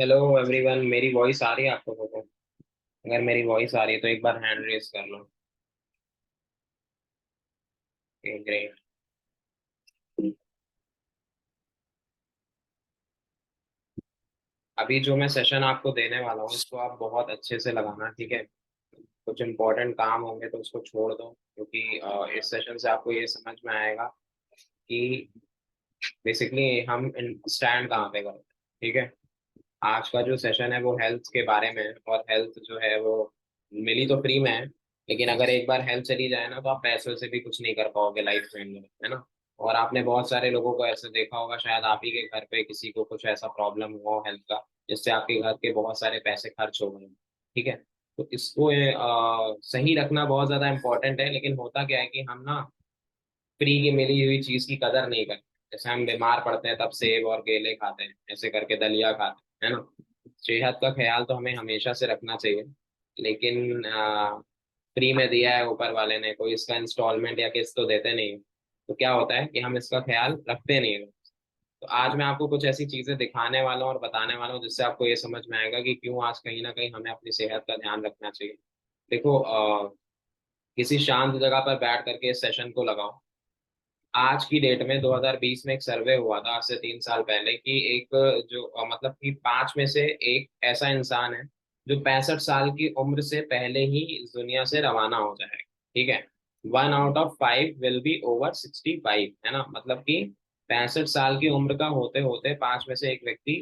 Hello everyone, मेरी voice आ रही है आपको को? अगर मेरी वॉइस आ रही है तो एक बार हैंड रेस कर लो। ग्रेट। अभी जो मैं सेशन आपको देने वाला हूँ उसको आप बहुत अच्छे से लगाना, ठीक है। कुछ इंपॉर्टेंट काम होंगे तो उसको छोड़ दो, क्योंकि इस सेशन से आपको ये समझ में आएगा कि बेसिकली हम स्टैंड कहाँ पे करते हैं, ठीक है। आज का जो सेशन है वो हेल्थ के बारे में है, और हेल्थ जो है वो मिली तो फ्री में है, लेकिन अगर एक बार हेल्थ चली जाए ना तो आप पैसों से भी कुछ नहीं कर पाओगे लाइफ में, है ना। और आपने बहुत सारे लोगों को ऐसे देखा होगा, शायद आप ही के घर पे किसी को कुछ ऐसा प्रॉब्लम हुआ हो हेल्थ का, जिससे आपके घर के बहुत सारे पैसे खर्च हो गए, ठीक है। तो इसको सही रखना बहुत ज्यादा इंपॉर्टेंट है, लेकिन होता क्या है कि हम ना फ्री की मिली हुई चीज की कदर नहीं करते। जैसे हम बीमार पड़ते हैं तब सेब और केले खाते हैं, ऐसे करके दलिया खाते हैं, है ना। सेहत का ख्याल तो हमें हमेशा से रखना चाहिए, लेकिन फ्री में दिया है ऊपर वाले ने, कोई इसका इंस्टॉलमेंट या किस्त तो देते नहीं। तो क्या होता है कि हम इसका ख्याल रखते नहीं हैं। तो आज मैं आपको कुछ ऐसी चीजें दिखाने वाला हूँ और बताने वाला हूँ जिससे आपको ये समझ में आएगा कि क्यों आज कहीं ना कहीं हमें अपनी सेहत का ध्यान रखना चाहिए। देखो, किसी शांत जगह पर बैठ करके इस सेशन को लगाओ। आज की डेट में 2020 में एक सर्वे हुआ था, आज से 3 साल पहले, कि एक जो मतलब कि 5 में से एक ऐसा इंसान है जो 65 साल की उम्र से पहले ही इस दुनिया से रवाना हो जाएगा, ठीक है। 1 out of 5 will be over 65, है ना। मतलब कि 65 साल की उम्र का होते होते 5 में से एक व्यक्ति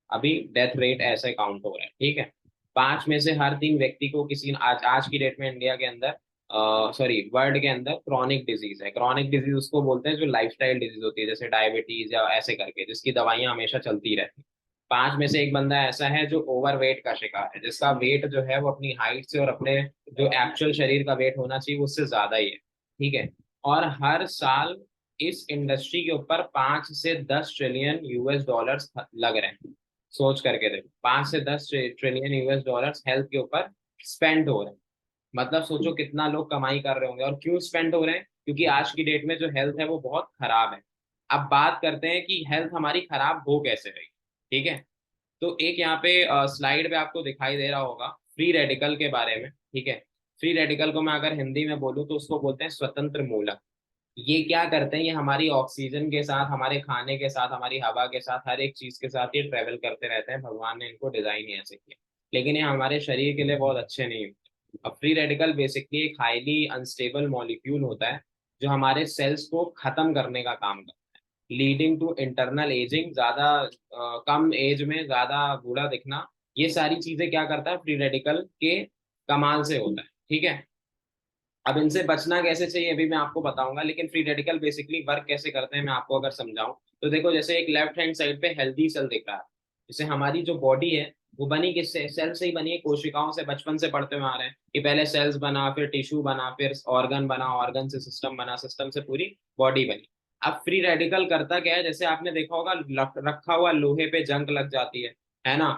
अभी डेथ रेट ऐसे काउंट हो रहा है, ठीक है। 5 में से हर 3 व्यक्ति को किसी आज की डेट में इंडिया के अंदर, सॉरी वर्ल्ड के अंदर, क्रॉनिक डिजीज है। क्रॉनिक डिजीज उसको बोलते हैं जो लाइफस्टाइल डिजीज होती है, जैसे डायबिटीज या ऐसे करके, जिसकी दवाइयां हमेशा चलती रहती हैं। 5 में से एक बंदा ऐसा है जो ओवरवेट का शिकार है, जिसका वेट जो है वो अपनी हाइट से और अपने जो एक्चुअल शरीर का वेट होना चाहिए उससे ज्यादा ही है, ठीक है। और हर साल इस इंडस्ट्री के ऊपर 5 से 10 ट्रिलियन US डॉलर्स लग रहे हैं। सोच करके देखो, 5 से 10 ट्रिलियन US डॉलर्स हेल्थ के ऊपर स्पेंड हो रहे हैं। मतलब सोचो कितना लोग कमाई कर रहे होंगे, और क्यों स्पेंड हो रहे हैं? क्योंकि आज की डेट में जो हेल्थ है वो बहुत खराब है। अब बात करते हैं कि हेल्थ हमारी खराब हो कैसे रही, ठीक है। तो एक यहाँ पे स्लाइड पे आपको दिखाई दे रहा होगा फ्री रेडिकल के बारे में, ठीक है। फ्री रेडिकल को मैं अगर हिंदी में बोलूँ तो उसको बोलते हैं स्वतंत्र मूलक। ये क्या करते हैं? ये हमारी ऑक्सीजन के साथ, हमारे खाने के साथ, हमारी हवा के साथ, हर एक चीज के साथ ये ट्रेवल करते रहते हैं। भगवान ने इनको डिजाइन ही ऐसे किया, लेकिन ये हमारे शरीर के लिए बहुत अच्छे नहीं होते। अब फ्री रेडिकल बेसिकली एक हाईली अनस्टेबल मॉलिक्यूल होता है जो हमारे सेल्स को खत्म करने का काम करता है, लीडिंग टू इंटरनल एजिंग, ज्यादा कम एज में ज्यादा बूढ़ा दिखना। ये सारी चीजें क्या करता है? फ्री रेडिकल के कमाल से होता है, ठीक है। अब इनसे बचना कैसे चाहिए अभी मैं आपको बताऊंगा, लेकिन फ्री रेडिकल बेसिकली वर्क कैसे करते हैं मैं आपको अगर समझाऊं तो देखो, जैसे एक लेफ्ट हैंड साइड पे हेल्दी सेल दिख रहा है। जैसे हमारी जो बॉडी है वो बनी किससे? सेल से ही बनी है, कोशिकाओं से। बचपन से पढ़ते हुए आ रहे हैं कि पहले सेल्स बना, फिर टिश्यू बना, फिर ऑर्गन बना, ऑर्गन से सिस्टम बना, सिस्टम से पूरी बॉडी बनी। अब फ्री रेडिकल करता क्या है? जैसे आपने देखा होगा रखा हुआ लोहे पे जंग लग जाती है ना।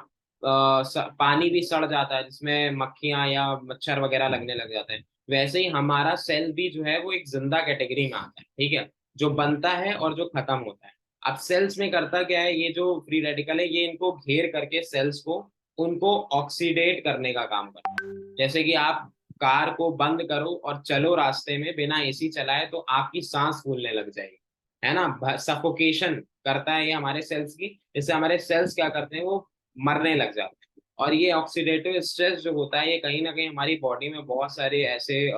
पानी भी सड़ जाता है जिसमें मक्खियां या मच्छर वगैरह लगने लग जाते हैं। वैसे ही हमारा सेल भी जो है वो एक जिंदा कैटेगरी में आता है, ठीक है, जो बनता है और जो खत्म होता है। अब सेल्स में करता क्या है? ये जो फ्री रेडिकल है ये इनको घेर करके सेल्स को, उनको ऑक्सीडेट करने का काम करता है। जैसे कि आप कार को बंद करो और चलो रास्ते में बिना एसी चलाए तो आपकी सांस फूलने लग जाएगी, है ना। सफोकेशन करता है ये हमारे सेल्स की, इससे हमारे सेल्स क्या करते हैं? वो मरने लग जाते हैं। और ये ऑक्सीडेटिव स्ट्रेस जो होता है ये कहीं ना कहीं हमारी बॉडी में बहुत सारे ऐसे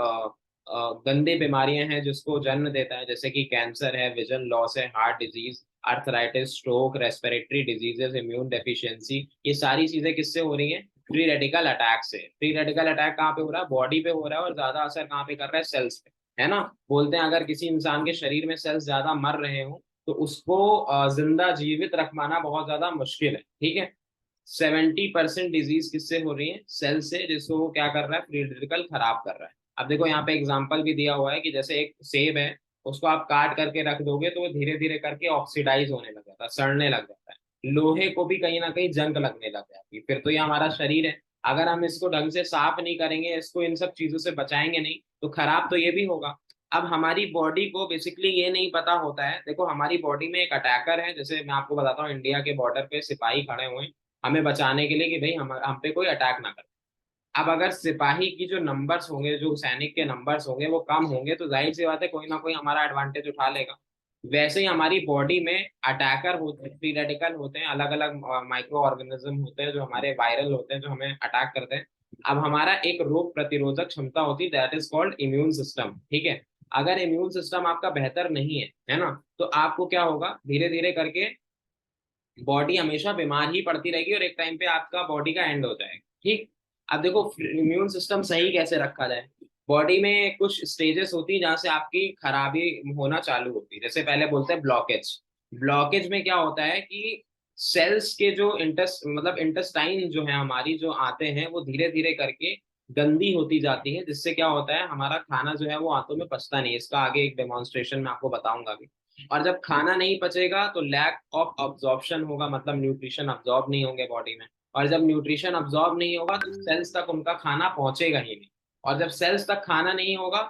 गंदे बीमारियां हैं जिसको जन्म देता है, जैसे कि कैंसर है, विजन लॉस है, heart disease, arthritis, stroke, respiratory diseases, immune deficiency. ये सारी चीजें किससे हो रही हैं? फ्री रेडिकल अटैक से। फ्री रेडिकल अटैक कहाँ पे हो रहा है? बॉडी पे हो रहा है, और ज्यादा असर कहाँ पे कर रहा है? सेल्स पे, है ना। बोलते हैं अगर किसी इंसान के शरीर में सेल्स ज्यादा मर रहे हो तो उसको जिंदा जीवित रख पाना बहुत ज्यादा मुश्किल है, ठीक है। 70% डिजीज किससे हो रही है? सेल से, जिसको वो क्या कर रहा है? फ्री रेडिकल खराब कर रहा है। अब देखो यहाँ पे एग्जांपल भी दिया हुआ है कि जैसे एक सेब है, उसको आप काट करके रख दोगे तो वो धीरे धीरे करके ऑक्सीडाइज होने लग जाता है, सड़ने लग जाता है। लोहे को भी कहीं ना कहीं जंग लगने लग जाती है। फिर तो ये हमारा शरीर है, अगर हम इसको ढंग से साफ नहीं करेंगे, इसको इन सब चीजों से बचाएंगे नहीं, तो खराब तो ये भी होगा। अब हमारी बॉडी को बेसिकली ये नहीं पता होता है। देखो हमारी बॉडी में एक अटैकर है, जैसे मैं आपको बताता हूँ, इंडिया के बॉर्डर पे सिपाही खड़े हुए हैं, हमें बचाने के लिए कि भाई हम पे कोई अटैक ना करे। अब अगर सिपाही की जो नंबर्स होंगे, जो सैनिक के नंबर्स होंगे वो कम होंगे, तो जाहिर सी बात है कोई ना कोई हमारा एडवांटेज उठा लेगा। वैसे ही हमारी बॉडी में अटैकर होते हैं, फ्री रेडिकल होते हैं, अलग अलग माइक्रो ऑर्गेनिज्म होते हैं जो हमारे वायरल होते हैं, जो हमें अटैक करते हैं। अब हमारा एक रोग प्रतिरोधक क्षमता होती है, that is called immune system, ठीक है। अगर इम्यून सिस्टम आपका बेहतर नहीं है ना, तो आपको क्या होगा, धीरे धीरे करके बॉडी हमेशा बीमार ही पड़ती रहेगी और एक टाइम पे आपका बॉडी का एंड हो जाएगा, ठीक। अब देखो इम्यून सिस्टम सही कैसे रखा जाए। बॉडी में कुछ स्टेजेस होती है जहां से आपकी खराबी होना चालू होती है। जैसे पहले बोलते हैं ब्लॉकेज। ब्लॉकेज में क्या होता है कि सेल्स के जो मतलब इंटेस्टाइन जो है हमारी, जो आते हैं वो धीरे धीरे करके गंदी होती जाती है, जिससे क्या होता है हमारा खाना जो है वो आंतों में पचता नहीं है। इसका आगे एक डेमोन्स्ट्रेशन में आपको बताऊंगा भी। और जब खाना नहीं पचेगा तो लैक ऑफ अब्जॉर्प्शन होगा, मतलब न्यूट्रिशन अब्जॉर्ब नहीं होंगे बॉडी में। और जब न्यूट्रिशन अब्जॉर्ब नहीं होगा तो सेल्स तक उनका खाना पहुंचेगा ही नहीं। और जब सेल्स तक खाना नहीं होगा,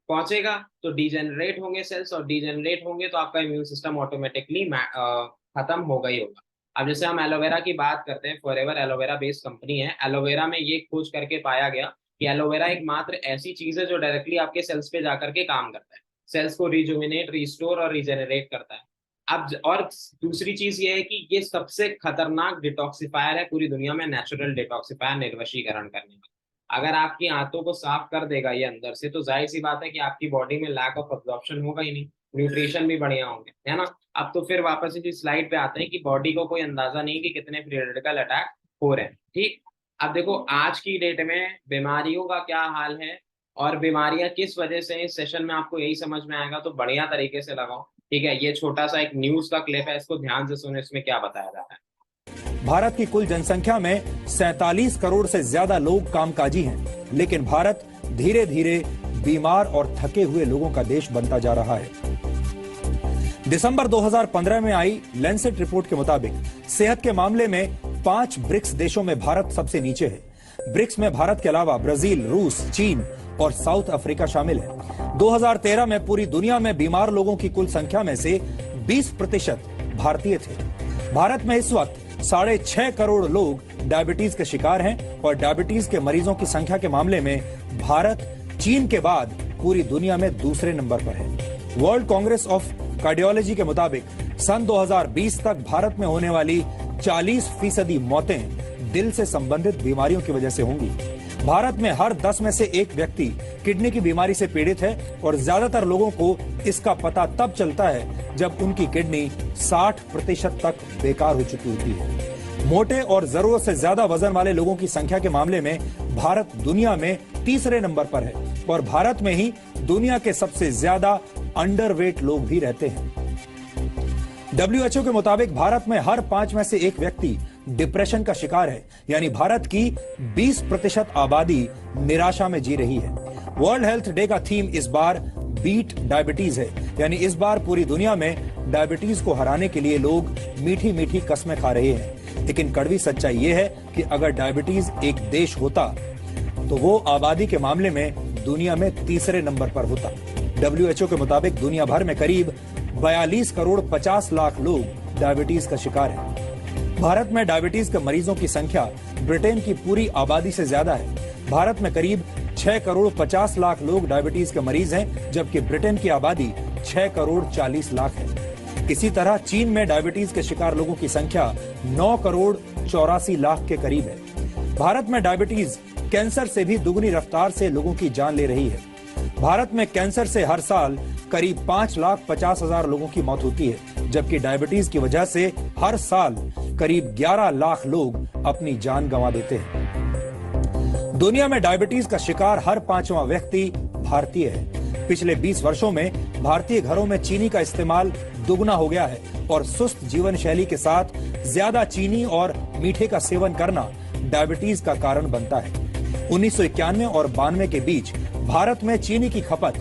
पहुंचेगा, तो डिजेनरेट होंगे सेल्स, और डिजेनरेट होंगे तो आपका इम्यून सिस्टम ऑटोमेटिकली खत्म होगा ही होगा। अब जैसे हम एलोवेरा की बात करते हैं, फॉरएवर एलोवेरा बेस्ड कंपनी है। एलोवेरा में ये खोज करके पाया गया कि एलोवेरा एकमात्र ऐसी चीज है जो डायरेक्टली आपके सेल्स पे जाकर के काम करता है, सेल्स को रिजुविनेट, रिस्टोर और रिजेनरेट करता है। अब और दूसरी चीज ये है कि ये सबसे खतरनाक डिटॉक्सिफायर है पूरी दुनिया में, नेचुरल डिटॉक्सिफायर, निर्वशीकरण करने का। अगर आपकी आंतों को साफ कर देगा ये अंदर से, तो जाहिर सी बात है कि आपकी बॉडी में लैक ऑफ अब्जॉर्प्शन होगा ही नहीं, न्यूट्रिशन भी बढ़िया होंगे, है ना। अब तो फिर वापस इसी स्लाइड पे आते हैं कि बॉडी को कोई अंदाजा नहीं कि कितने फ्री रेडिकल अटैक हो रहे हैं, ठीक। अब देखो आज की डेट में बीमारियों का क्या हाल है और बीमारियां किस वजह से, इस सेशन में आपको यही समझ में आएगा, तो बढ़िया तरीके से लगाओ, ठीक है। ये छोटा सा एक न्यूज का क्लिप है, इसको ध्यान से सुनो, इसमें क्या बताया जा रहा है। भारत की कुल जनसंख्या में 47 करोड़ से ज्यादा लोग कामकाजी हैं, लेकिन भारत धीरे धीरे बीमार और थके हुए लोगों का देश बनता जा रहा है। दिसंबर 2015 में आई लैंसेट रिपोर्ट के मुताबिक सेहत के मामले में 5 ब्रिक्स देशों में भारत सबसे नीचे है। ब्रिक्स में भारत के अलावा ब्राजील, रूस, चीन और साउथ अफ्रीका शामिल है। 2013 में पूरी दुनिया में बीमार लोगों की कुल संख्या में से 20% भारतीय थे। भारत में इस वक्त 6.5 करोड़ लोग डायबिटीज के शिकार हैं और डायबिटीज के मरीजों की संख्या के मामले में भारत चीन के बाद पूरी दुनिया में दूसरे नंबर पर है। वर्ल्ड कांग्रेस ऑफ कार्डियोलॉजी के मुताबिक सन 2020 तक भारत में होने वाली 40% मौतें दिल से संबंधित बीमारियों की वजह से होंगी। भारत में हर 10 में से एक व्यक्ति किडनी की बीमारी से पीड़ित है और ज्यादातर लोगों को इसका पता तब चलता है जब उनकी किडनी 60% तक बेकार हो चुकी होती है। मोटे और जरूरत से ज्यादा वजन वाले लोगों की संख्या के मामले में भारत दुनिया में तीसरे नंबर पर है और भारत में ही दुनिया के सबसे ज्यादा अंडरवेट लोग भी रहते हैं। WHO के मुताबिक भारत में हर 5 में से एक व्यक्ति डिप्रेशन का शिकार है, यानी भारत की 20% आबादी निराशा में जी रही है। वर्ल्ड हेल्थ डे का थीम इस बार बीट डायबिटीज है, यानी इस बार पूरी दुनिया में डायबिटीज को हराने के लिए लोग मीठी मीठी कस्में खा रहे हैं। लेकिन कड़वी सच्चाई ये है कि अगर डायबिटीज एक देश होता तो वो आबादी के मामले में दुनिया में तीसरे नंबर पर होता। WHO के मुताबिक दुनिया भर में करीब 42 करोड़ 50 लाख लोग डायबिटीज का शिकार हैं। भारत में डायबिटीज के मरीजों की संख्या ब्रिटेन की पूरी आबादी से ज्यादा है। भारत में करीब 6 करोड़ 50 लाख लोग डायबिटीज के मरीज हैं, जबकि ब्रिटेन की आबादी 6 करोड़ 40 लाख है। इसी तरह चीन में डायबिटीज के शिकार लोगों की संख्या 9 करोड़ 84 लाख के करीब है। भारत में डायबिटीज कैंसर से भी दुगनी रफ्तार से लोगों की जान ले रही है। भारत में कैंसर से हर साल करीब 5,50,000 लोगों की मौत होती है, जबकि डायबिटीज की वजह से हर साल करीब 11 लाख लोग अपनी जान गंवा देते हैं। दुनिया में डायबिटीज का शिकार हर 5वां व्यक्ति भारतीय है। पिछले 20 वर्षों में भारतीय घरों में चीनी का इस्तेमाल दुगना हो गया है और सुस्त जीवन शैली के साथ ज्यादा चीनी और मीठे का सेवन करना डायबिटीज का कारण बनता है। 1991 और 92 के बीच भारत में चीनी की खपत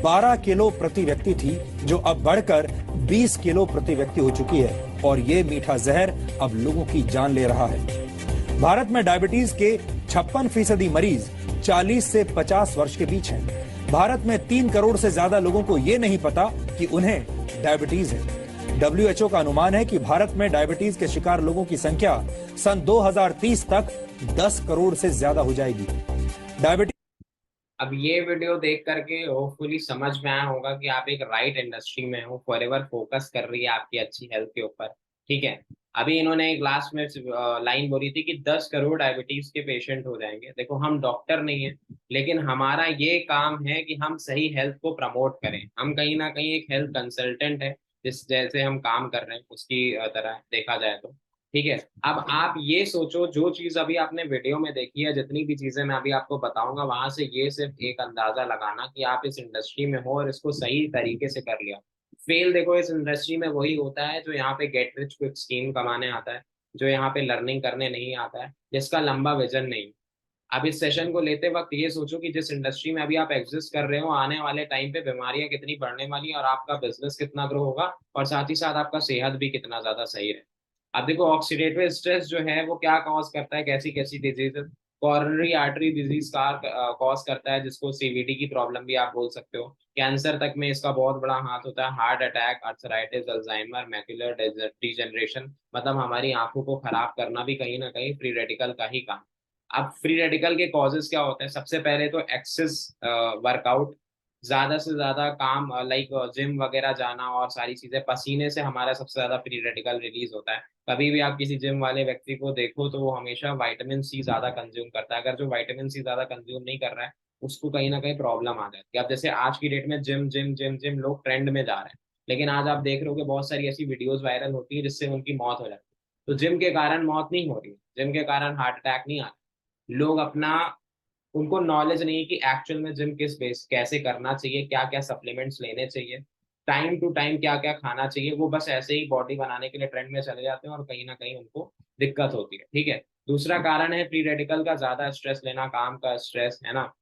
12 किलो प्रति व्यक्ति थी, जो अब बढ़कर 20 किलो प्रति व्यक्ति हो चुकी है और ये मीठा जहर अब लोगों की जान ले रहा है। भारत में डायबिटीज के 56% मरीज 40 से 50 वर्ष के बीच हैं। भारत में 3 करोड़ से ज्यादा लोगों को ये नहीं पता कि उन्हें डायबिटीज है। डब्ल्यूएचओ का अनुमान है कि भारत में डायबिटीज के शिकार लोगों की संख्या सन 2030 तक 10 करोड़ से ज्यादा हो जाएगी। डायबिटीज अब ये वीडियो देख करके होपफुली समझ में आया होगा कि आप एक राइट इंडस्ट्री में हो, फॉरएवर फोकस कर रही है आपकी अच्छी हेल्थ के ऊपर। ठीक है। अभी इन्होंने एक लास्ट में लाइन बोली थी कि 10 करोड़ डायबिटीज के पेशेंट हो जाएंगे। देखो हम डॉक्टर नहीं है, लेकिन हमारा ये काम है कि हम सही हेल्थ को प्रमोट करें। हम कहीं ना कहीं एक हेल्थ कंसल्टेंट है, जिस जैसे हम काम कर रहे हैं उसकी तरह देखा जाए तो। ठीक है। अब आप ये सोचो, जो चीज अभी आपने वीडियो में देखी है, जितनी भी चीजें मैं अभी आपको बताऊंगा, वहां से ये सिर्फ एक अंदाजा लगाना कि आप इस इंडस्ट्री में हो और इसको सही तरीके से कर लिया। फेल देखो इस इंडस्ट्री में वही होता है जो यहाँ पे गेट रिच क्विक स्कीम कमाने आता है, जो यहाँ पे लर्निंग करने नहीं आता है, जिसका लंबा विजन नहीं। अब इस सेशन को लेते वक्त ये सोचो कि जिस इंडस्ट्री में अभी आप एग्जिस्ट कर रहे हो, आने वाले टाइम पे बीमारियां कितनी बढ़ने वाली है और आपका बिजनेस कितना ग्रो होगा, और साथ ही साथ आपका सेहत भी कितना ज्यादा सही है। अब देखो ऑक्सीडेटिव स्ट्रेस जो है वो क्या कॉज करता है, कैसी कैसी डिजीज, कॉरोनरी आर्टरी डिजीज का कॉज करता है, जिसको सीवीडी की प्रॉब्लम भी आप बोल सकते हो। कैंसर तक में इसका बहुत बड़ा हाथ होता है। Heart attack, arthritis, Alzheimer, macular degeneration, मतलब हमारी आंखों को खराब करना भी कहीं ना कहीं फ्री रेडिकल का ही काम। अब फ्री रेडिकल के कॉजेज क्या होते हैं? सबसे पहले तो एक्सेस वर्कआउट, ज्यादा से ज्यादा काम, लाइक जिम वगैरह जाना और सारी चीजें, पसीने से हमारा सबसे ज्यादा फ्री रेडिकल रिलीज होता है। कभी भी आप किसी जिम वाले व्यक्ति को देखो तो वो हमेशा विटामिन सी ज्यादा कंज्यूम करता है। अगर जो विटामिन सी ज्यादा कंज्यूम नहीं कर रहा है, उसको कहीं ना कहीं प्रॉब्लम आ जाती है। अब जैसे आज की डेट में जिम जिम जिम जिम लोग ट्रेंड में जा रहे हैं, लेकिन आज आप देख रहे हो कि बहुत सारी ऐसी वीडियोस वायरल होती है जिससे उनकी मौत हो जाती है। तो जिम के कारण मौत नहीं हो रही, जिम के कारण हार्ट अटैक नहीं आ रहा। लोग अपना, उनको नॉलेज नहीं है कि एक्चुअल में जिम किस बेस कैसे करना चाहिए, क्या क्या सप्लीमेंट्स लेने चाहिए, टाइम टू टाइम क्या क्या खाना चाहिए। वो बस ऐसे ही बॉडी बनाने के लिए ट्रेंड में चले जाते हैं और कहीं ना कहीं उनको दिक्कत होती है। ठीक है। दूसरा कारण है फ्री रेडिकल का ज्यादा स्ट्रेस लेना, काम का स्ट्रेस है ना,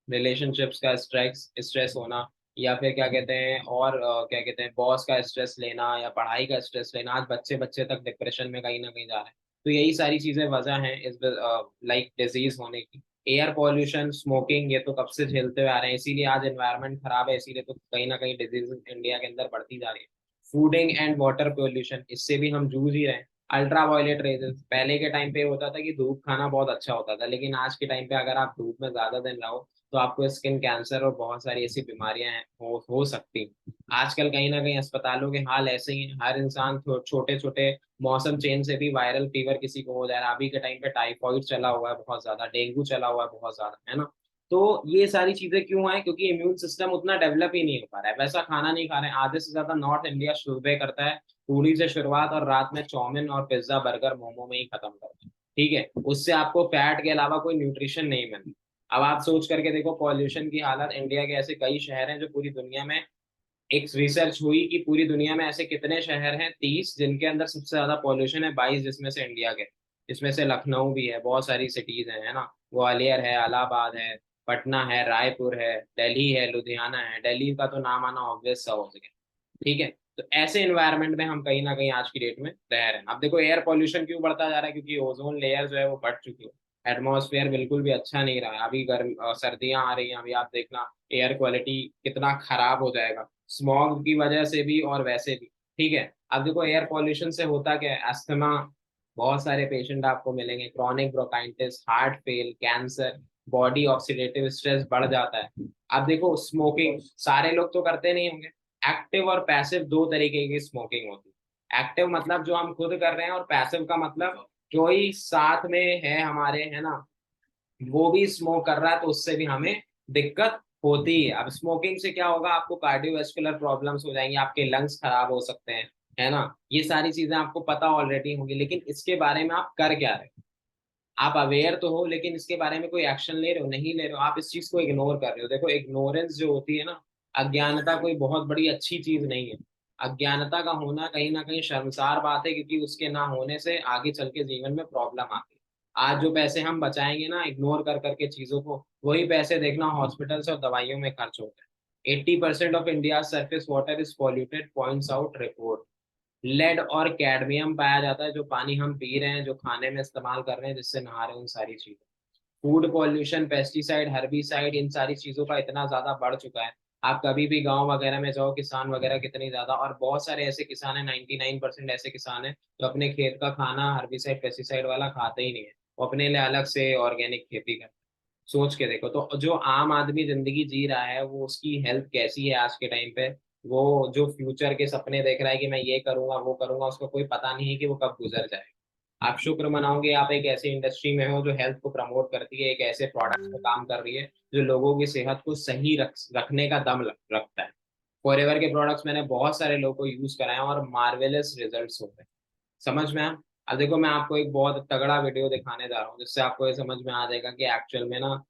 रिलेशनशिप्स का स्ट्रेस स्ट्रेस होना, या फिर क्या कहते हैं, और क्या कहते हैं, बॉस का स्ट्रेस लेना या पढ़ाई का स्ट्रेस लेना। आज बच्चे बच्चे तक डिप्रेशन में कहीं ना कहीं जा रहे हैं। तो यही सारी चीजें वजह हैं इस लाइक डिजीज होने की। एयर पॉल्यूशन, स्मोकिंग, ये तो कब से झेलते हुए आ रहे हैं, इसीलिए आज एनवायरनमेंट खराब है, इसीलिए तो कहीं ना कहीं डिजीज इंडिया के अंदर बढ़ती जा रही है। फूडिंग एंड वाटर पोल्यूशन, इससे भी हम जूझ ही रहे हैं। अल्ट्रा वायलेट रेजेस, पहले के टाइम पे होता था कि धूप खाना बहुत अच्छा होता था, लेकिन आज के टाइम पे अगर आप धूप में ज्यादा दिन रहो तो आपको स्किन कैंसर और बहुत सारी ऐसी बीमारियां हैं हो सकती हैं। आजकल कहीं ना कहीं अस्पतालों के हाल ऐसे ही हैं। हर इंसान छोटे छोटे मौसम चेंज से भी वायरल फीवर किसी को हो जा रहा है। अभी के टाइम पे टाइफाइड चला हुआ है बहुत ज्यादा, डेंगू चला हुआ है बहुत ज्यादा, है ना। तो ये सारी चीजें क्यों आए? क्योंकि इम्यून सिस्टम उतना डेवलप ही नहीं हो पा रहा है, वैसा खाना नहीं खा रहे हैं। आधे से ज्यादा नॉर्थ इंडिया सुबह करता है पूरी से शुरुआत, और रात में चाउमीन और पिज्जा बर्गर मोमो में ही खत्म करता है। ठीक है। उससे आपको फैट के अलावा कोई न्यूट्रिशन नहीं मिलता। अब आप सोच करके देखो पॉल्यूशन की हालत, इंडिया के ऐसे कई शहर हैं जो पूरी दुनिया में, एक रिसर्च हुई कि पूरी दुनिया में ऐसे कितने शहर हैं, 30, जिनके अंदर सबसे ज्यादा पॉल्यूशन है, 22 जिसमें से इंडिया के। इसमें से लखनऊ भी है, बहुत सारी सिटीज हैं, है ना। ग्वालियर है, इलाहाबाद है, पटना है, रायपुर है, दिल्ली है, लुधियाना है। दिल्ली का तो नाम आना ऑब्वियस सा हो सके। ठीक है। तो ऐसे एनवायरनमेंट में हम कहीं ना कहीं आज की डेट में रह रहे हैं। अब देखो एयर पॉल्यूशन क्यों बढ़ता जा रहा है? क्योंकि ओजोन लेयर जो है वो बढ़ चुकी है। एटमॉस्फेयर बिल्कुल भी अच्छा नहीं रहा है। अभी गर्म सर्दियां आ रही हैं, अभी आप देखना एयर क्वालिटी कितना खराब हो जाएगा, स्मॉग की वजह से भी और वैसे भी। ठीक है। अब देखो एयर पॉल्यूशन से होता क्या है, अस्थमा, बहुत सारे पेशेंट आपको मिलेंगे, chronic bronchitis, heart fail, cancer, body oxidative stress बढ़ जाता है। अब देखो स्मोकिंग सारे लोग तो करते नहीं होंगे। एक्टिव और पैसिव दो तरीके की स्मोकिंग होती है। एक्टिव मतलब जो हम खुद कर रहे हैं, और पैसिव का मतलब कोई साथ में है हमारे, है ना, वो भी स्मोक कर रहा है तो उससे भी हमें दिक्कत होती है। अब स्मोकिंग से क्या होगा? आपको कार्डियोवास्कुलर प्रॉब्लम्स हो जाएंगी, आपके लंग्स खराब हो सकते हैं, है ना। ये सारी चीजें आपको पता ऑलरेडी होंगी, लेकिन इसके बारे में आप कर क्या रहे हो? आप अवेयर तो हो, लेकिन इसके बारे में कोई एक्शन ले रहे हो? नहीं ले रहे हो। आप इस चीज को इग्नोर कर रहे हो। देखो इग्नोरेंस जो होती है ना, अज्ञानता कोई बहुत बड़ी अच्छी चीज नहीं है। अज्ञानता का होना कहीं ना कहीं शर्मसार बात है, क्योंकि उसके ना होने से आगे चल के जीवन में प्रॉब्लम आती है। आज जो पैसे हम बचाएंगे ना इग्नोर कर करके चीजों को, वही पैसे देखना हॉस्पिटल्स और दवाइयों में खर्च होते हैं। 80% of India surface water is polluted, points out report. Lead और कैडमियम पाया जाता है जो पानी हम पी रहे हैं, जो खाने में इस्तेमाल कर रहे हैं, जिससे नहा रहे हैं, उन सारी चीजों। फूड पॉल्यूशन, पेस्टिसाइड, हर्बिसाइड, इन सारी चीजों का इतना ज्यादा बढ़ चुका है आप कभी भी गांव वगैरह में जाओ, किसान वगैरह कितनी ज्यादा, और बहुत सारे ऐसे किसान हैं, 99% ऐसे किसान हैं जो अपने खेत का खाना हर्बिसाइड पेस्टिसाइड वाला खाते ही नहीं है, वो अपने लिए अलग से ऑर्गेनिक खेती करते हैं। सोच के देखो, तो जो आम आदमी जिंदगी जी रहा है वो उसकी हेल्थ कैसी है आज के टाइम पे। वो जो फ्यूचर के सपने देख रहा है कि मैं ये करूंगा वो करूंगा, उसको कोई पता नहीं है कि वो कब गुजर जाए। आप शुक्र मनाओगे आप एक ऐसी इंडस्ट्री में हो जो हेल्थ को प्रमोट करती है, एक ऐसे प्रोडक्ट पे काम कर रही है जो लोगों की सेहत को सही रखने का दम रखता है। फॉरएवर के प्रोडक्ट्स मैंने बहुत सारे लोगों को यूज कराए और मार्वेलस रिजल्ट्स होते हैं। समझ में आया? अब देखो, मैं आपको एक बहुत तगड़ा वीडियो दिखाने जा रहा हूँ जिससे आपको ये समझ में आ जाएगा कि एक्चुअल में ना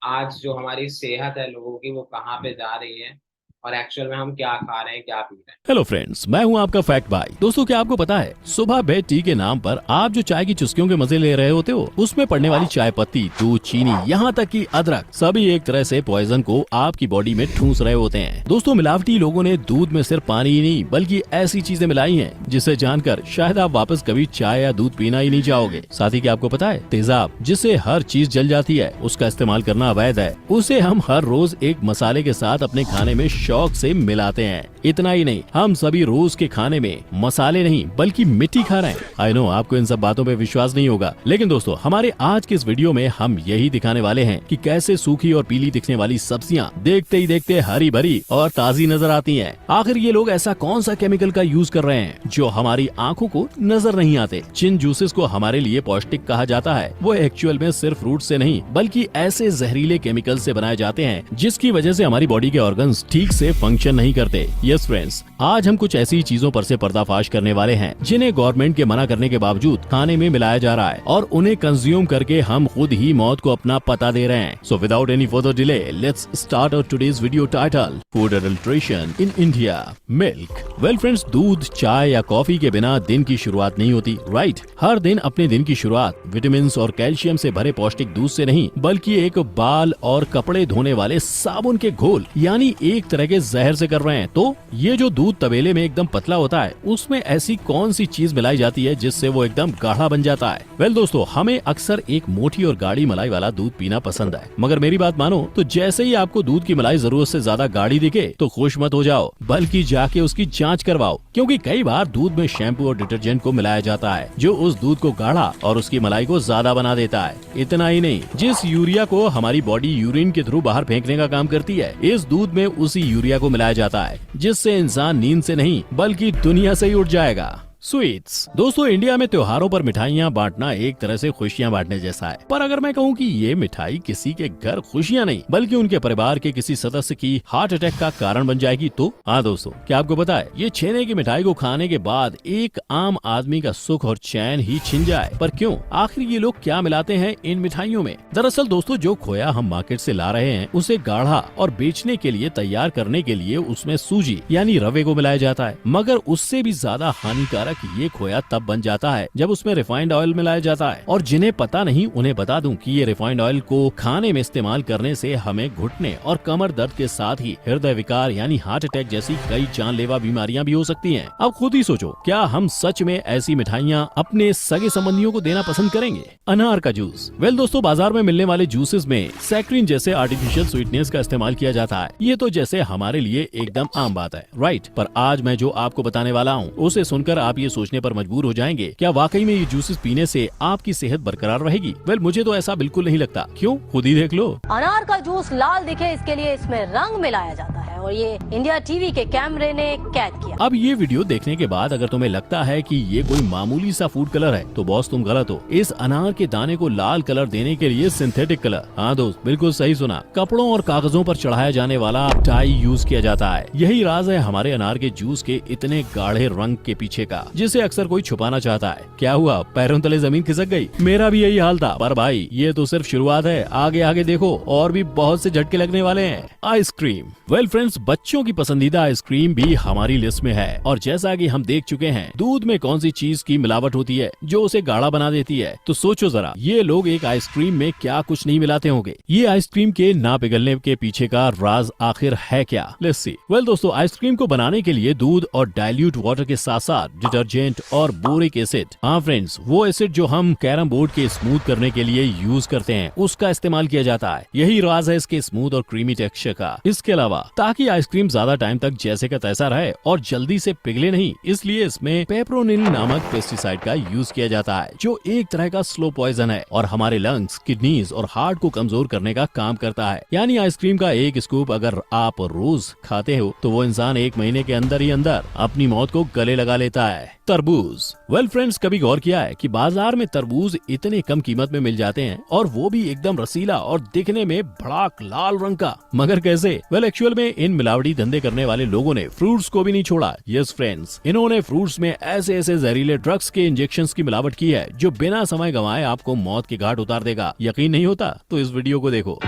आज जो हमारी सेहत है लोगों की वो कहाँ पे जा रही है, और एक्चुअल में हम क्या खा रहे हैं क्या पी रहे हैं। हेलो फ्रेंड्स, मैं हूं आपका फैक्ट भाई। दोस्तों, क्या आपको पता है सुबह बेड टी के नाम पर आप जो चाय की चुस्कियों के मजे ले रहे होते हो, उसमें पड़ने वाली चाय पत्ती, दूध, चीनी, यहाँ तक कि अदरक, सभी एक तरह से पॉइजन को आपकी बॉडी में ठूंस रहे होते हैं। दोस्तों, मिलावटी लोगों ने दूध में सिर्फ पानी ही नहीं बल्कि ऐसी चीजें मिलाई हैं जिसे जानकर शायद आप वापस कभी चाय या दूध पीना ही नहीं चाहोगे। साथ ही क्या आपको पता है तेजाब, जिससे हर चीज जल जाती है, उसका इस्तेमाल करना अवैध है। उसे हम हर रोज एक मसाले के साथ अपने खाने में शौक से मिलाते हैं। इतना ही नहीं, हम सभी रोज के खाने में मसाले नहीं बल्कि मिट्टी खा रहे हैं। आई नो आपको इन सब बातों पे विश्वास नहीं होगा, लेकिन दोस्तों हमारे आज के इस वीडियो में हम यही दिखाने वाले हैं कि कैसे सूखी और पीली दिखने वाली सब्जियां देखते ही देखते हरी भरी और ताजी नजर आती हैं। आखिर ये लोग ऐसा कौन सा केमिकल का यूज कर रहे हैं जो हमारी आंखों को नजर नहीं आते। जिन जूसेस को हमारे लिए पौष्टिक कहा जाता है वो एक्चुअल में सिर्फ फ्रूट से नहीं बल्कि ऐसे जहरीले केमिकल से बनाए जाते हैं जिसकी वजह से हमारी बॉडी के ऑर्गन्स ठीक से फंक्शन नहीं करते। यस फ्रेंड्स, आज हम कुछ ऐसी चीजों पर से पर्दाफाश करने वाले हैं जिन्हें गवर्नमेंट के मना करने के बावजूद खाने में मिलाया जा रहा है और उन्हें कंज्यूम करके हम खुद ही मौत को अपना पता दे रहे हैं। So without any further delay, let's start our today's video title, food adulteration in India, milk. Well friends, दूध, चाय या कॉफी के बिना दिन की शुरुआत नहीं होती, राइट? हर दिन अपने दिन की शुरुआत विटामिन और कैल्शियम से भरे पौष्टिक दूध से नहीं बल्कि एक बाल और कपड़े धोने वाले साबुन के घोल यानी एक तरह के जहर से कर रहे हैं। तो ये जो दूध तबेले में एकदम पतला होता है उसमें ऐसी कौन सी चीज मिलाई जाती है जिससे वो एकदम गाढ़ा बन जाता है? वेल दोस्तों, हमें अक्सर एक मोटी और गाढ़ी मलाई वाला दूध पीना पसंद है, मगर मेरी बात मानो तो जैसे ही आपको दूध की मलाई जरूरत से ज्यादा गाढ़ी दिखे तो खुश मत हो जाओ बल्कि जाके उसकी जांच करवाओ, क्योंकि कई बार दूध में शैम्पू और डिटर्जेंट को मिलाया जाता है जो उस दूध को गाढ़ा और उसकी मलाई को ज्यादा बना देता है। इतना ही नहीं, जिस यूरिया को हमारी बॉडी यूरिन के थ्रू बाहर फेंकने का काम करती है, इस दूध में उसी यूरिया को मिलाया जाता है जिससे इंसान नींद से नहीं बल्कि दुनिया से ही उठ जाएगा। स्वीट्स। दोस्तों, इंडिया में त्योहारों पर मिठाइयाँ बांटना एक तरह से खुशियाँ बांटने जैसा है, पर अगर मैं कहूँ कि ये मिठाई किसी के घर खुशियाँ नहीं बल्कि उनके परिवार के किसी सदस्य की हार्ट अटैक का कारण बन जाएगी तो? हाँ दोस्तों, क्या आपको पता है ये छेने की मिठाई को खाने के बाद एक आम आदमी का सुख और चैन ही छिन जाए। पर क्यों? आखिर ये लोग क्या मिलाते हैं इन मिठाइयों में? दरअसल दोस्तों, जो खोया हम मार्केट से ला रहे हैं उसे गाढ़ा और बेचने के लिए तैयार करने के लिए उसमें सूजी यानी रवे को मिलाया जाता है, मगर उससे भी ज्यादा हानिकारक ये खोया तब बन जाता है जब उसमें रिफाइंड ऑयल मिलाया जाता है। और जिन्हें पता नहीं उन्हें बता दूं कि ये रिफाइंड ऑयल को खाने में इस्तेमाल करने से हमें घुटने और कमर दर्द के साथ ही हृदय विकार यानी हार्ट अटैक जैसी कई जानलेवा बीमारियां भी हो सकती हैं। अब खुद ही सोचो, क्या हम सच में ऐसी मिठाइयां अपने सगे संबंधियों को देना पसंद करेंगे? अनार का जूस। वेल दोस्तों, बाजार में मिलने वाले जूसेस में सैक्रिन जैसे आर्टिफिशियल स्वीटनेस का इस्तेमाल किया जाता है। ये तो जैसे हमारे लिए एकदम आम बात है, राइट? पर आज मैं जो आपको बताने वाला हूँ उसे सुनकर आप ये सोचने पर मजबूर हो जाएंगे, क्या वाकई में ये जूसेस पीने से आपकी सेहत बरकरार रहेगी? वेल मुझे तो ऐसा बिल्कुल नहीं लगता। क्यों? खुद ही देख लो। अनार का जूस लाल दिखे इसके लिए इसमें रंग मिलाया जाता है और ये इंडिया टीवी के कैमरे ने कैद किया। अब ये वीडियो देखने के बाद अगर तुम्हें लगता है कि ये कोई मामूली सा फूड कलर है तो बॉस तुम गलत हो। इस अनार के दाने को लाल कलर देने के लिए सिंथेटिक कलर, हाँ दोस्त बिल्कुल सही सुना, कपड़ों और कागजों पर चढ़ाया जाने वाला डाई यूज किया जाता है। यही राज है हमारे अनार के जूस के इतने गाढ़े रंग के पीछे का, जिसे अक्सर कोई छुपाना चाहता है। क्या हुआ? पैरों तले जमीन खिसक गई? मेरा भी यही हाल था। पर भाई ये तो सिर्फ शुरुआत है, आगे आगे देखो और भी बहुत से झटके लगने वाले हैं। आइसक्रीम। वेल फ्रेंड्स, फ्रेंड्स, बच्चों की पसंदीदा आइसक्रीम भी हमारी लिस्ट में है और जैसा कि हम देख चुके हैं दूध में कौन सी चीज की मिलावट होती है जो उसे गाढ़ा बना देती है, तो सोचो जरा ये लोग एक आइसक्रीम में क्या कुछ नहीं मिलाते होंगे। ये आइसक्रीम के ना पिघलने के पीछे का राज आखिर है क्या? Let's see. वेल दोस्तों, आइसक्रीम को बनाने के लिए दूध और डाइल्यूट वाटर के साथ साथ डिटर्जेंट और बोरिक एसिड, हाँ फ्रेंड्स, वो एसिड जो हम कैरम बोर्ड के स्मूथ करने के लिए यूज करते हैं, उसका इस्तेमाल किया जाता है। यही राज है इसके स्मूथ और क्रीमी टेक्सचर का। इसके अलावा ताकि आइसक्रीम ज्यादा टाइम तक जैसे का तैसा रहे और जल्दी से पिघले नहीं, इसलिए इसमें पेप्रोनिल नामक पेस्टिसाइड का यूज किया जाता है जो एक तरह का स्लो पॉइजन है और हमारे लंग्स, किडनीज और हार्ट को कमजोर करने का काम करता है। यानी आइसक्रीम का एक स्कूप अगर आप रोज खाते हो तो वो इंसान 1 महीने के अंदर ही अंदर अपनी मौत को गले लगा लेता है। तरबूज। वेल फ्रेंड्स, कभी गौर किया है कि बाजार में तरबूज इतने कम कीमत में मिल जाते हैं और वो भी एकदम रसीला और दिखने में भड़ाक लाल रंग का, मगर कैसे? वेल एक्चुअल में इन मिलावटी धंधे करने वाले लोगों ने फ्रूट्स को भी नहीं छोड़ा। यस फ्रेंड्स, इन्होंने फ्रूट्स में ऐसे ऐसे जहरीले ड्रग्स के इंजेक्शंस की मिलावट की है जो बिना समय गंवाए आपको मौत के घाट उतार देगा। यकीन नहीं होता तो इस वीडियो को देखो।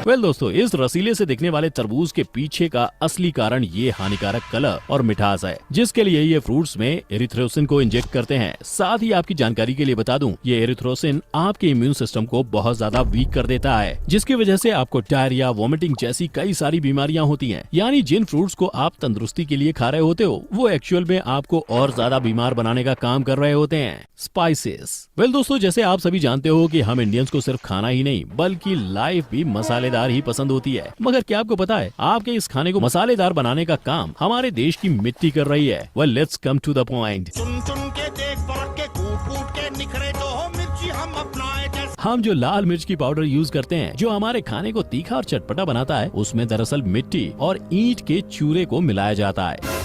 वेल दोस्तों, इस रसीले से दिखने वाले तरबूज के पीछे का असली कारण ये हानिकारक कलर और मिठास है जिसके लिए ये फ्रूट्स में एरिथ्रोसिन को इंजेक्ट करते हैं। साथ ही आपकी जानकारी के लिए बता दूं, ये एरिथ्रोसिन आपके इम्यून सिस्टम को बहुत ज्यादा वीक कर देता है जिसकी वजह से आपको डायरिया, वॉमिटिंग जैसी कई सारी बीमारियां होती हैं। यानी जिन फ्रूट्स को आप तंदुरुस्ती के लिए खा रहे होते हो वो एक्चुअल में आपको और ज्यादा बीमार बनाने का काम कर रहे होते हैं। स्पाइसेस। वेल दोस्तों, जैसे आप सभी जानते हो कि हम इंडियंस को सिर्फ खाना ही नहीं बल्कि लाइफ भी मसालेदार ही पसंद होती है, मगर क्या आपको पता है आपके इस खाने को मसालेदार बनाने का काम हमारे देश की मिट्टी कर रही है? Well let's come to the point. हम जो लाल मिर्च की पाउडर यूज करते हैं जो हमारे खाने को तीखा और चटपटा बनाता है, उसमें दरअसल मिट्टी और ईंट के चूरे को मिलाया जाता है।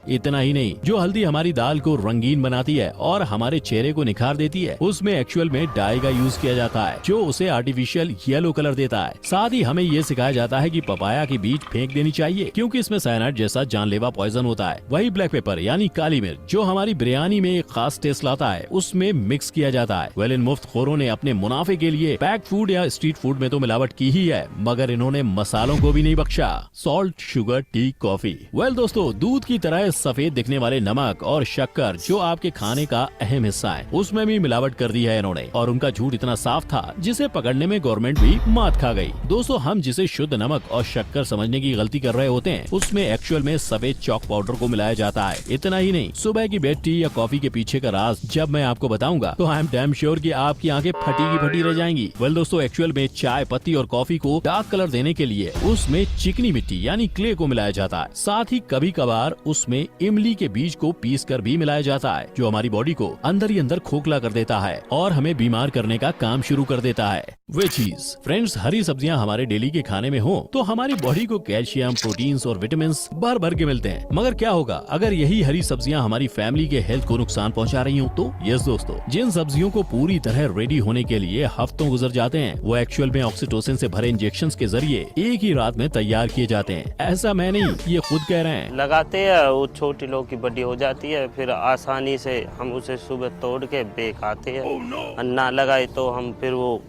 इतना ही नहीं, जो हल्दी हमारी दाल को रंगीन बनाती है और हमारे चेहरे को निखार देती है, उसमें एक्चुअल में डाई का यूज किया जाता है जो उसे आर्टिफिशियल येलो कलर देता है। साथ ही हमें ये सिखाया जाता है कि पपाया के बीज फेंक देनी चाहिए क्योंकि इसमें साइनाइड जैसा जानलेवा पॉइजन होता है। वही ब्लैक पेपर यानी काली मिर्च जो हमारी बिरयानी में एक खास टेस्ट लाता है, उसमें मिक्स किया जाता है। वेल, इन मुफ्तखोरों ने अपने मुनाफे के लिए पैक्ड फूड या स्ट्रीट फूड में तो मिलावट की ही है, मगर इन्होंने मसालों को भी नहीं बख्शा। Salt, sugar, T, coffee. Well दोस्तों, दूध की तरह सफेद दिखने वाले नमक और शक्कर जो आपके खाने का अहम हिस्सा है, उसमें भी मिलावट कर दी है इन्होंने, और उनका झूठ इतना साफ था जिसे पकड़ने में गवर्नमेंट भी मात खा गई। दोस्तों, हम जिसे शुद्ध नमक और शक्कर समझने की गलती कर रहे होते हैं, उसमें एक्चुअल में सफेद चॉक पाउडर को मिलाया जाता है। इतना ही नहीं, सुबह की बेड टी या कॉफी के पीछे का राज जब मैं आपको बताऊंगा तो आई एम डैम श्योर कि आपकी आंखें फटी की फटी रह जाएंगी। वेल दोस्तों, एक्चुअल में चाय पत्ती और कॉफी को डार्क कलर देने के लिए उसमें चिकनी मिट्टी यानी क्ले को मिलाया जाता है। साथ ही कभी कभार उसमें इमली के बीज को पीसकर भी मिलाया जाता है जो हमारी बॉडी को अंदर ही अंदर खोखला कर देता है और हमें बीमार करने का काम शुरू कर देता है। वेजीज। फ्रेंड्स, हरी सब्जियां हमारे डेली के खाने में हो तो हमारी बॉडी को कैल्शियम, प्रोटीन्स और विटामिन्स भर भर के मिलते हैं, मगर क्या होगा अगर यही हरी सब्जियां हमारी फैमिली के हेल्थ को नुकसान पहुंचा रही हो तो? यस दोस्तों, जिन सब्जियों को पूरी तरह रेडी होने के लिए हफ्तों गुजर जाते हैं, वो एक्चुअल में ऑक्सीटोसिन से भरे इंजेक्शंस के जरिए एक ही रात में तैयार किए जाते हैं। ऐसा मैं नहीं, ये खुद कह रहे हैं। लगाते हैं, वो छोटी लोग की बड़ी हो जाती है, फिर आसानी से हम उसे सुबह तोड़ के बेक आते हैं। ना लगाए तो हम फिर वो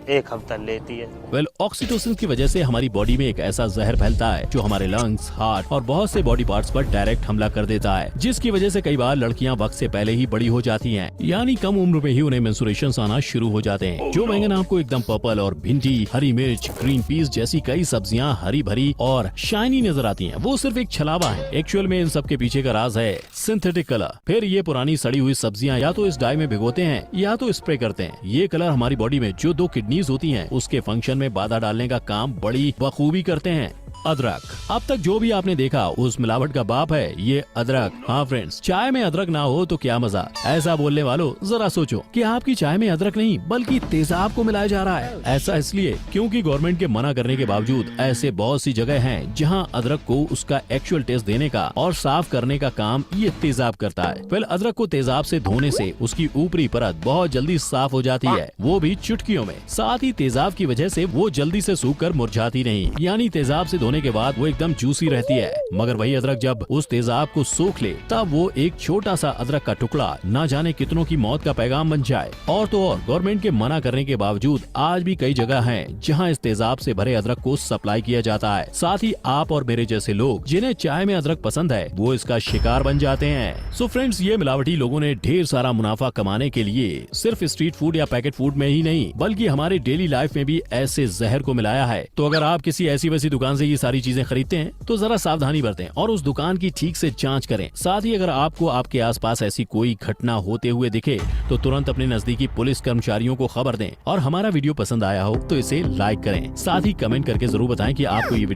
1 हफ्ता लेती है। वेल, ऑक्सीटोसिन की वजह से हमारी बॉडी में एक ऐसा जहर फैलता है जो हमारे लंग्स, हार्ट और बहुत से बॉडी पार्ट्स पर डायरेक्ट हमला कर देता है, जिसकी वजह से कई बार लड़कियां वक्त से पहले ही बड़ी हो जाती हैं, यानी कम उम्र में ही उन्हें मेंस्ट्रुएशंस आना शुरू हो जाते हैं। जो बैंगन आपको एकदम पर्पल और भिंडी, हरी मिर्च, ग्रीन पीस जैसी कई सब्जियां हरी भरी और शाइनी नजर आती हैं, वो सिर्फ एक छलावा है। एक्चुअल में इन सब के पीछे का राज है सिंथेटिक कलर। फिर ये पुरानी सड़ी हुई सब्जियां या तो इस डाई में भिगोते हैं या तो स्प्रे करते हैं। ये कलर हमारी बॉडी में जो 2 किडनीज होती हैं उसके फंक्शन में बाधा डालने का काम बड़ी बखूबी करते हैं। अदरक। अब तक जो भी आपने देखा उस मिलावट का बाप है ये अदरक। हाँ फ्रेंड्स, चाय में अदरक ना हो तो क्या मजा। ऐसा बोलने वालों जरा सोचो कि आपकी चाय में अदरक नहीं बल्कि तेजाब को मिलाया जा रहा है। ऐसा इसलिए क्योंकि गवर्नमेंट के मना करने के बावजूद ऐसे बहुत सी जगह हैं जहां अदरक को उसका एक्चुअल टेस्ट देने का और साफ करने का काम ये तेजाब करता है। फिर अदरक को तेजाब से धोने से उसकी ऊपरी परत बहुत जल्दी साफ हो जाती है, वो भी चुटकियों में। साथ ही तेजाब की वजह से वो जल्दी से सूख कर मुरझाती नहीं, यानी तेजाब से धोने के बाद वो एकदम जूसी रहती है। मगर वही अदरक जब उस तेजाब को सोख ले तब वो एक छोटा सा अदरक का टुकड़ा ना जाने कितनों की मौत का पैगाम बन जाए। और तो और गवर्नमेंट के मना करने के बावजूद आज भी कई जगह हैं जहां इस तेजाब से भरे अदरक को सप्लाई किया जाता है। साथ ही आप और मेरे जैसे लोग जिन्हें चाय में अदरक पसंद है वो इसका शिकार बन जाते हैं। सो फ्रेंड्स, ये मिलावटी लोगों ने ढेर सारा मुनाफा कमाने के लिए सिर्फ स्ट्रीट फूड या पैकेट फूड में ही नहीं बल्कि हमारे डेली लाइफ में भी ऐसे जहर को मिलाया है। तो अगर आप किसी ऐसी वैसी दुकान से ये सारी चीजें खरीदते हैं तो जरा सावधानी बरतें और उस दुकान की ठीक से जांच करें। साथ ही अगर आपको आपके आसपास ऐसी कोई घटना होते हुए दिखे तो तुरंत अपने नजदीकी पुलिस कर्मचारियों को खबर दें। और हमारा वीडियो पसंद आया हो तो इसे लाइक करें, साथ ही कमेंट करके जरूर बताएं कि आपको ये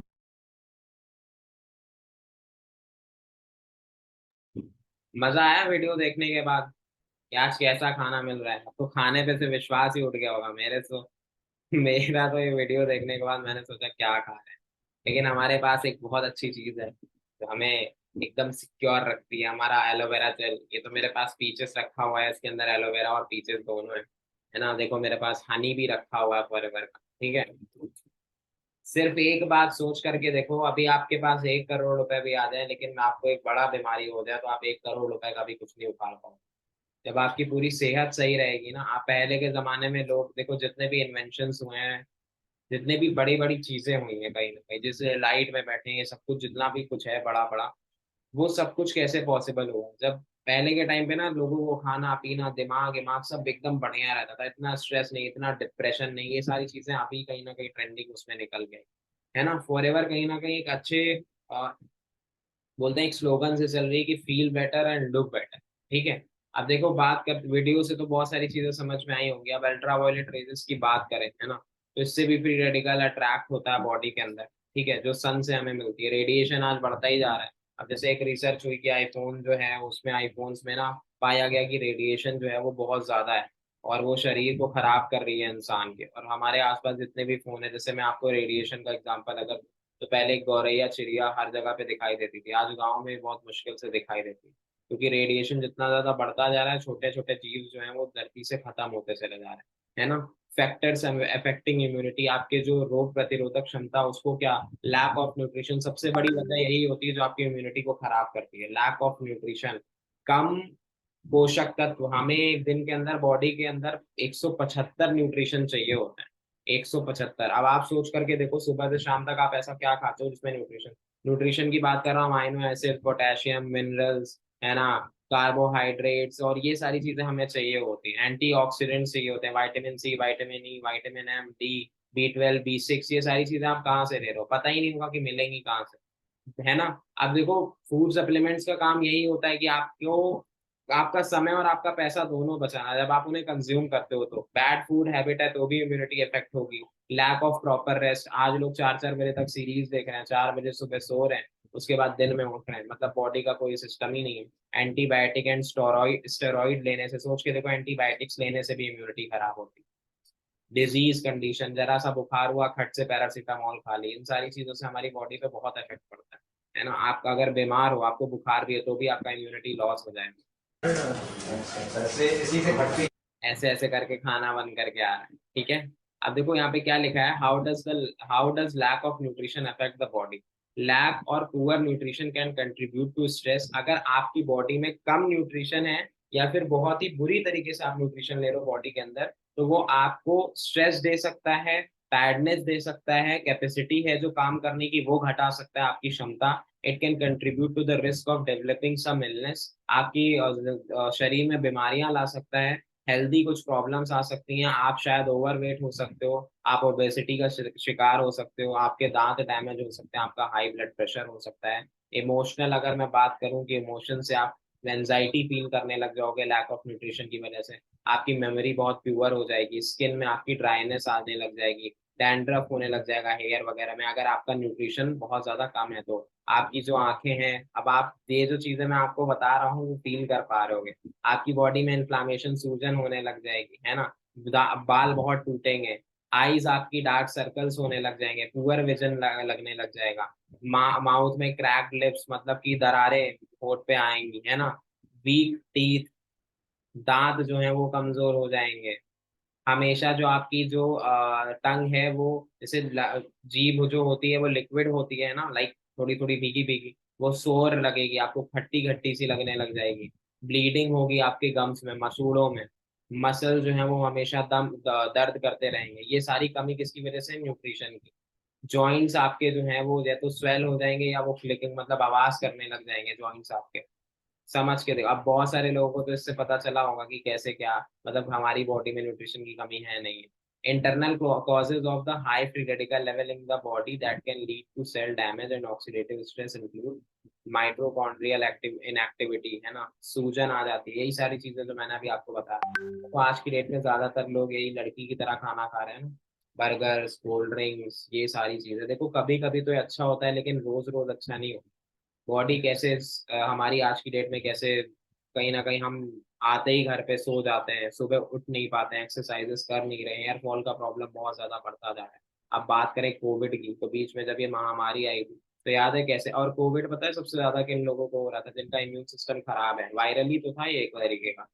मजा आया वीडियो देखने के बाद कि आज कैसा खाना मिल रहा है। अब तो खाने पे से विश्वास ही उठ गया होगा मेरे तो। मेरा तो ये वीडियो देखने के बाद मैंने सोचा क्या खा रहे हैं। लेकिन हमारे पास एक बहुत अच्छी चीज है जो हमें एकदम सिक्योर रखती है, हमारा एलोवेरा जेल। ये तो मेरे पास पीचेस रखा हुआ है, इसके अंदर एलोवेरा और पीचेस दोनों है ना। देखो मेरे पास हनी भी रखा हुआ है फॉरएवर का, ठीक है। सिर्फ एक बात सोच करके देखो, अभी आपके पास 1 करोड़ रुपए भी आ जाए लेकिन आपको एक बड़ा बीमारी हो जाए तो आप 1 करोड़ रुपए का भी कुछ नहीं उखाड़ पाओ। जब आपकी पूरी सेहत सही रहेगी ना, आप पहले के जमाने में लोग देखो जितने भी इन्वेंशंस हुए हैं, जितने भी बड़ी बड़ी चीजें हुई हैं कहीं ना कहीं, जैसे लाइट में बैठे हैं, सब कुछ जितना भी कुछ है बड़ा बड़ा, वो सब कुछ कैसे पॉसिबल हुआ। जब पहले के टाइम पे ना लोगों को खाना पीना दिमाग दिमाग सब एकदम बढ़िया रहता था, इतना स्ट्रेस नहीं, इतना डिप्रेशन नहीं, ये सारी चीजें अभी कहीं ना कहीं ट्रेंडिंग उसमें निकल गई है ना। फॉरएवर कहीं ना कहीं एक अच्छे बोलते हैं एक स्लोगन से चल रही है कि feel better and look better, ठीक है। अब देखो बात कर, वीडियो से तो बहुत सारी चीजें समझ में आई होंगी। अब अल्ट्रा वायलेट रेजेस की बात करें है ना, तो इससे भी फ्री रेडिकल अट्रैक्ट होता है बॉडी के अंदर, ठीक है, जो सन से हमें मिलती है। रेडिएशन आज बढ़ता ही जा रहा है। अब जैसे एक रिसर्च हुई कि आईफोन जो है उसमें, आईफोन्स में ना पाया गया कि रेडिएशन जो है वो बहुत ज्यादा है और वो शरीर को खराब कर रही है इंसान के। और हमारे आसपास जितने भी फोन है, जैसे मैं आपको रेडिएशन का एग्जांपल अगर, तो पहले एक गौरैया चिड़िया हर जगह पे दिखाई देती थी, आज गाँव में बहुत मुश्किल से दिखाई देती है। क्योंकि रेडिएशन जितना ज्यादा बढ़ता जा रहा है, छोटे छोटे जीव जो हैं वो धरती से खत्म होते चले जा रहे हैं, है ना। फैक्टर्स अफेक्टिंग इम्यूनिटी, आपके जो रोग प्रतिरोधक क्षमता उसको क्या, लैक ऑफ न्यूट्रिशन, सबसे बड़ी वजह यही होती है जो आपकी इम्यूनिटी को खराब करती है, लैक ऑफ न्यूट्रिशन, कम पोषक तत्व। हमें एक दिन के अंदर बॉडी के अंदर 175 न्यूट्रिशन चाहिए होता है, 175। अब आप सोच करके देखो सुबह से शाम तक आप ऐसा क्या खाते हो जिसमें न्यूट्रिशन, न्यूट्रिशन की बात कर रहा हूँ, अमाइनो एसिड, पोटेशियम, मिनरल्स, है ना, कार्बोहाइड्रेट्स, और ये सारी चीजें हमें चाहिए होती हैं। एंटीऑक्सीडेंट्स चाहिए होते हैं, vitamin C, vitamin E, vitamin M, D, B12, B6, ये सारी चीजें आप कहाँ से ले रहे हो, पता ही नहीं होगा कि मिलेंगी कहाँ से, है ना। अब देखो फूड सप्लीमेंट्स का काम यही होता है कि आपको आपका समय और आपका पैसा दोनों बचाना। जब आप उन्हें कंज्यूम करते हो तो बैड फूड हैबिट है तो भी इम्यूनिटी इफेक्ट होगी। लैक ऑफ प्रॉपर रेस्ट, आज लोग 4 4 बजे तक सीरीज देख रहे हैं, 4 बजे सुबह सो रहे हैं, उसके बाद दिन में उठ रहे हैं, मतलब बॉडी का कोई सिस्टम ही नहीं है। एंटीबायोटिक एंड स्टेरॉइड लेने से, सोच के देखो, एंटीबायोटिक्स लेने से भी इम्यूनिटी खराब होती है। डिजीज कंडीशन, जरा सा बुखार हुआ, खट से पैरासीटामोल खा ली, इन सारी चीजों से हमारी बॉडी पे बहुत इफेक्ट पड़ता है ना। आपका अगर बीमार हो, आपको बुखार भी है तो भी आपका इम्यूनिटी लॉस हो जाएगा। ऐसे ऐसे करके खाना बन करके आ रहा है, ठीक है। अब देखो यहाँ पे क्या लिखा है, how does lack of nutrition affect the body. Lack और poor nutrition can contribute to stress. अगर आपकी बॉडी में कम न्यूट्रिशन है या फिर बहुत ही बुरी तरीके से आप न्यूट्रिशन ले रहे हो बॉडी के अंदर, तो वो आपको स्ट्रेस दे सकता है, टायर्डनेस दे सकता है, कैपेसिटी है जो काम करने की वो घटा सकता है आपकी क्षमता। It can contribute to the risk of developing some illness, आपकी शरीर में बीमारियां ला सकता है, हेल्दी कुछ प्रॉब्लम्स आ सकती हैं, आप शायद ओवरवेट हो सकते हो, आप ओबेसिटी का शिकार हो सकते हो, आपके दांत डैमेज हो सकते हैं, आपका हाई ब्लड प्रेशर हो सकता है। इमोशनल अगर मैं बात करूं कि इमोशन से आप एंजाइटी फील करने लग जाओगे लैक ऑफ न्यूट्रिशन की वजह से, आपकी मेमोरी बहुत प्योर हो जाएगी, स्किन में आपकी ड्राइनेस आने लग जाएगी, डैंड्रफ होने लग जाएगा हेयर वगैरह में, अगर आपका न्यूट्रिशन बहुत ज्यादा कम है तो। आपकी जो आंखें हैं, अब आप ये जो चीजें मैं आपको बता रहा हूँ वो फील कर पा रहे होगे, आपकी बॉडी में इन्फ्लामेशन, सूजन होने लग जाएगी, है ना। बाल बहुत टूटेंगे, आईज आपकी डार्क सर्कल्स होने लग जाएंगे, पुअर विजन लगने लग जाएगा, माउथ में क्रैक्ड लिप्स, मतलब कि दरारें होठ पे आएंगी, है ना। वीक टीथ, दांत जो है वो कमजोर हो जाएंगे, हमेशा जो आपकी जो टंग है वो जैसे जीभ जो होती है वो लिक्विड होती है ना, लाइक थोड़ी थोड़ी भीगी भीगी, वो सोर लगेगी आपको, खट्टी खट्टी सी लगने लग जाएगी। ब्लीडिंग होगी आपके गम्स में, मसूड़ों में। मसल जो है वो हमेशा दर्द करते रहेंगे। ये सारी कमी किसकी वजह से? न्यूट्रिशन की। जॉइंट्स आपके जो हैं वो या तो स्वेल हो जाएंगे या वो फ्लिकिंग मतलब आवाज करने लग जाएंगे जॉइंट्स आपके। समझ के देखो, अब बहुत सारे लोगों को तो इससे पता चला होगा कि कैसे क्या मतलब हमारी बॉडी में न्यूट्रिशन की कमी है नहीं है। Internal causes of the high free radical level in the body that can lead to cell damage and oxidative stress include mitochondrial active inactivity, है ना, सूजन आ जाती है। यही सारी चीजें जो मैंने अभी आपको बताया। तो आज की डेट में ज्यादातर लोग यही लड़की की तरह खाना खा रहे हैं ना, बर्गर्स, कोल्ड ड्रिंक्स, ये सारी चीजें। देखो कभी कभी तो ये अच्छा होता है लेकिन रोज रोज अच्छा नहीं होता। बॉडी कैसे हमारी आज की डेट में कैसे कहीं ना कहीं हम आते ही घर पे सो जाते हैं, सुबह उठ नहीं पाते हैं, एक्सरसाइजेस कर नहीं रहे हैं, एयर फॉल का प्रॉब्लम बहुत ज्यादा बढ़ता जा रहा है। अब बात करें कोविड की, तो बीच में जब ये महामारी आई थी तो याद है कैसे, और कोविड पता है सबसे ज्यादा किन लोगों को हो रहा था? जिनका इम्यून सिस्टम खराब है। वायरल ही तो था ये एक तरीके का,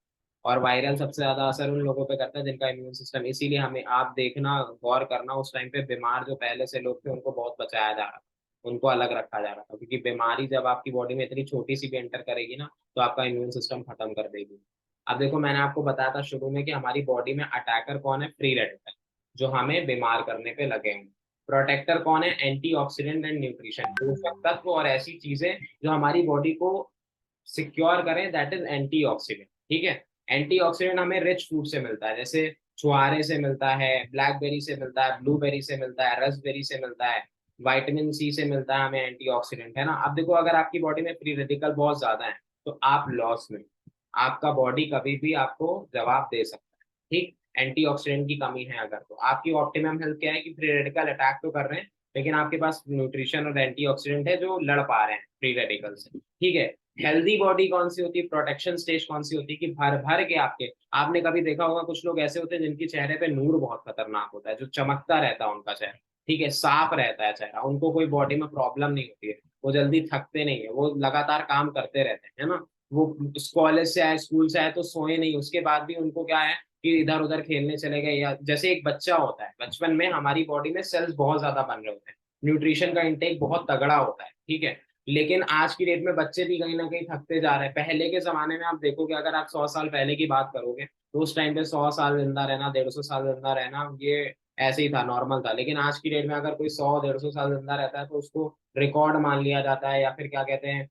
और वायरल सबसे ज्यादा असर उन लोगों पे करता है जिनका इम्यून सिस्टम। इसीलिए हमें आप देखना, गौर करना, उस टाइम पे बीमार जो पहले से लोग थे उनको बहुत बचाया जा रहा था, उनको अलग रखा जा रहा था, क्योंकि बीमारी जब आपकी बॉडी में इतनी छोटी सी भी एंटर करेगी ना तो आपका इम्यून सिस्टम खत्म कर देगी। अब देखो मैंने आपको बताया था शुरू में कि हमारी बॉडी में अटैकर कौन है? फ्री रेडिकल, जो हमें बीमार करने पे लगे हैं। प्रोटेक्टर कौन है? एंटीऑक्सीडेंट एंड न्यूट्रिशन, पोषक तत्व और ऐसी चीजें जो हमारी बॉडी को सिक्योर करें, दैट इज एंटीऑक्सीडेंट। ठीक है। एंटीऑक्सीडेंट हमें रिच फूड से मिलता है, जैसे छुहारे से मिलता है, ब्लैकबेरी से मिलता है, ब्लूबेरी से मिलता है, रसबेरी से मिलता है, विटामिन सी से मिलता है हमें एंटीऑक्सीडेंट, है ना। अब देखो अगर आपकी बॉडी में फ्री रेडिकल बहुत ज्यादा है तो आप लॉस में, आपका बॉडी कभी भी आपको जवाब दे सकता है। ठीक। एंटीऑक्सीडेंट की कमी है अगर, तो आपकी ऑप्टिमम हेल्थ क्या है कि फ्री रेडिकल अटैक तो कर रहे हैं लेकिन आपके पास न्यूट्रिशन और एंटीऑक्सीडेंट है जो लड़ पा रहे हैं फ्री रेडिकल से। ठीक है। हेल्दी बॉडी कौन सी होती है? प्रोटेक्शन स्टेज कौन सी होती है कि भर भर के आपके, आपने कभी देखा होगा कुछ लोग ऐसे होते हैं जिनके चेहरे पे नूर बहुत खतरनाक होता है, जो चमकता रहता है उनका चेहरा। ठीक है, साफ रहता है चेहरा, उनको कोई बॉडी में प्रॉब्लम नहीं होती है, वो जल्दी थकते नहीं है, वो लगातार काम करते रहते हैं, है ना। वो कॉलेज से आए, स्कूल से आए तो सोए नहीं, उसके बाद भी उनको क्या है कि इधर उधर खेलने चले गए, या जैसे एक बच्चा होता है, बचपन में हमारी बॉडी में सेल्स बहुत ज्यादा बन रहे होते हैं, न्यूट्रिशन का इंटेक बहुत तगड़ा होता है। ठीक है। लेकिन आज की डेट में बच्चे भी कहीं ना कहीं थकते जा रहे हैं। पहले के जमाने में आप देखोगे, अगर आप 100 साल पहले की बात करोगे तो उस टाइम पे 100 साल जिंदा रहना, 150 साल जिंदा रहना, ये ऐसे ही था, नॉर्मल था। लेकिन आज की डेट में अगर कोई 100 150 साल जिंदा रहता है तो उसको रिकॉर्ड मान लिया जाता है, या फिर क्या कहते हैं,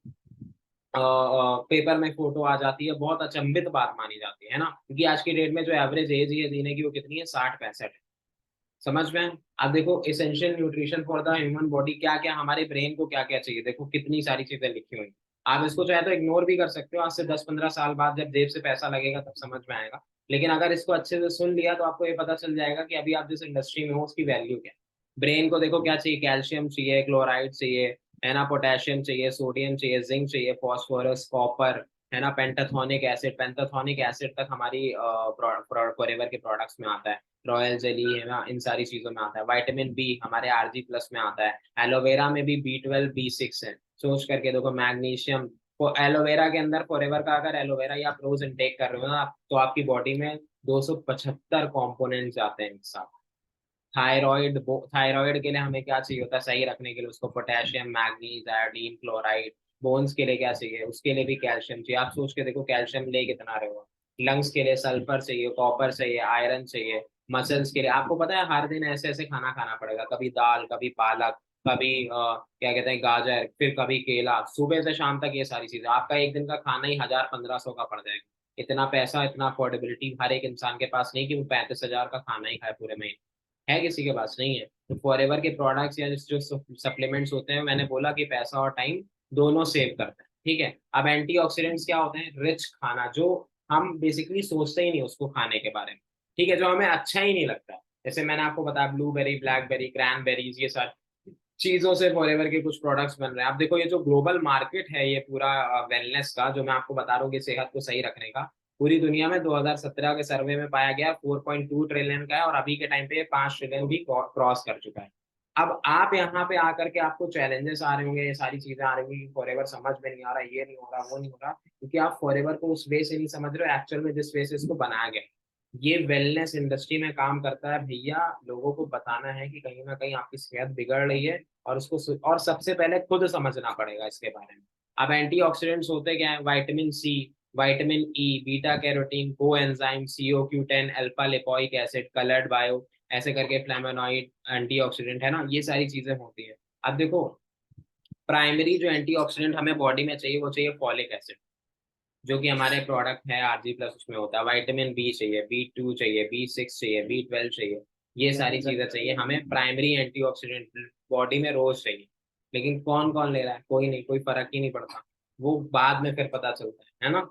पेपर में फोटो आ जाती है, बहुत अचंभित बात मानी जाती है ना, क्योंकि आज की डेट में जो एवरेज एज है जीने की वो कितनी है? 60 65 है। समझ में? अब देखो essential nutrition for the human body क्या क्या, हमारे ब्रेन को क्या क्या चाहिए, देखो कितनी सारी चीजें लिखी हुई हैं। आप इसको चाहे तो इग्नोर भी कर सकते हो, आज से 10 15 साल बाद जब जेब से पैसा लगेगा तब समझ में आएगा। लेकिन अगर इसको अच्छे से सुन लिया तो आपको ये पता चल जाएगा कि अभी आप जिस इंडस्ट्री में हो उसकी वैल्यू क्या है। ब्रेन को देखो क्या चाहिए? कैल्शियम चाहिए, क्लोराइड चाहिए, है ना, पोटेशियम चाहिए, सोडियम चाहिए, जिंक चाहिए, फॉस्फोरस, कॉपर, है ना, पेंटाथोनिक एसिड। पेंटाथोनिक एसिड तक हमारी फॉरएवर के प्रोडक्ट्स में आता है। रॉयल जेली, है ना, इन सारी चीजों में आता है। विटामिन बी हमारे आरजी प्लस में आता है। एलोवेरा में भी B12 B6 है, सोच करके देखो। मैग्नीशियम, तो एलोवेरा के अंदर फॉरएवर का अगर एलोवेरा या आप रोज इनटेक कर रहे हो ना, तो आपकी बॉडी में 275 कॉम्पोनेंट्स आते हैं एक साथ। थायराइड के लिए हमें क्या चाहिए होता है सही रखने के लिए? उसको potassium, manganese, iodine, chloride. Bones के लिए क्या चाहिए? उसके लिए भी कैल्शियम चाहिए। आप सोच के देखो कैल्शियम ले कितना रहे हो। लंग्स के लिए सल्फर चाहिए, कॉपर चाहिए, आयरन चाहिए। मसल्स के लिए आपको पता है हर दिन ऐसे ऐसे खाना खाना पड़ेगा, कभी दाल, कभी पालक, कभी क्या कहते हैं गाजर, फिर कभी केला, सुबह से शाम तक ये सारी चीजें। आपका एक दिन का खाना ही 1000 1500 का पड़ जाएगा। इतना पैसा, इतना अफोर्डेबिलिटी हर एक इंसान के पास नहीं कि वो 35 हजार का खाना ही खाए पूरे महीने। है किसी के पास? नहीं है। तो फॉरएवर के प्रोडक्ट्स या जो सप्लीमेंट्स होते हैं, मैंने बोला कि पैसा और टाइम दोनों सेव करते हैं। ठीक है। अब एंटीऑक्सीडेंट्स क्या होते हैं? रिच खाना, जो हम बेसिकली सोचते ही नहीं उसको खाने के बारे में। ठीक है, जो हमें अच्छा ही नहीं लगता। जैसे मैंने आपको बताया ब्लूबेरी, ब्लैकबेरी, क्रैनबेरीज, ये सारी चीजों से फॉरएवर के कुछ प्रोडक्ट्स बन रहे हैं। आप देखो ये जो ग्लोबल मार्केट है ये पूरा वेलनेस का, जो मैं आपको बता रहा हूँ कि सेहत को सही रखने का, पूरी दुनिया में 2017 के सर्वे में पाया गया 4.2 ट्रिलियन का है, और अभी के टाइम पे 5 ट्रिलियन भी क्रॉस कर चुका है। अब आप यहाँ पे आकर के आपको चैलेंजेस आ रहे होंगे, ये सारी चीजें आ रही होंगी, फॉरएवर समझ में नहीं आ रहा, ये नहीं हो रहा, वो नहीं हो रहा, क्योंकि आप फॉरएवर को उस वे से नहीं समझ रहे हो एक्चुअल में जिस वे से इसको बनाया गया। ये वेलनेस इंडस्ट्री में काम करता है भैया, लोगों को बताना है कि कहीं ना कहीं आपकी सेहत बिगड़ रही है, और उसको और सबसे पहले खुद समझना पड़ेगा इसके बारे में। अब एंटीऑक्सीडेंट्स होते क्या है? Vitamin C, vitamin E, beta carotene, coenzyme, CO Q10, alpha lipoic acid, coloured bio, ऐसे करके फ्लेवोनॉइड एंटीऑक्सीडेंट है ना, ये सारी चीजें होती है। अब देखो, प्राइमरी जो एंटीऑक्सीडेंट हमें बॉडी में चाहिए वो चाहिए फॉलिक एसिड, जो कि हमारे प्रोडक्ट है RG+ उसमें होता है। विटामिन बी चाहिए, B2 चाहिए, B6 चाहिए, B12 चाहिए, ये सारी चीजें चाहिए हमें, प्राइमरी एंटीऑक्सीडेंट बॉडी में रोज चाहिए। लेकिन कौन कौन ले रहा है? कोई नहीं, कोई फर्क ही नहीं पड़ता, वो बाद में फिर पता चलता है ना।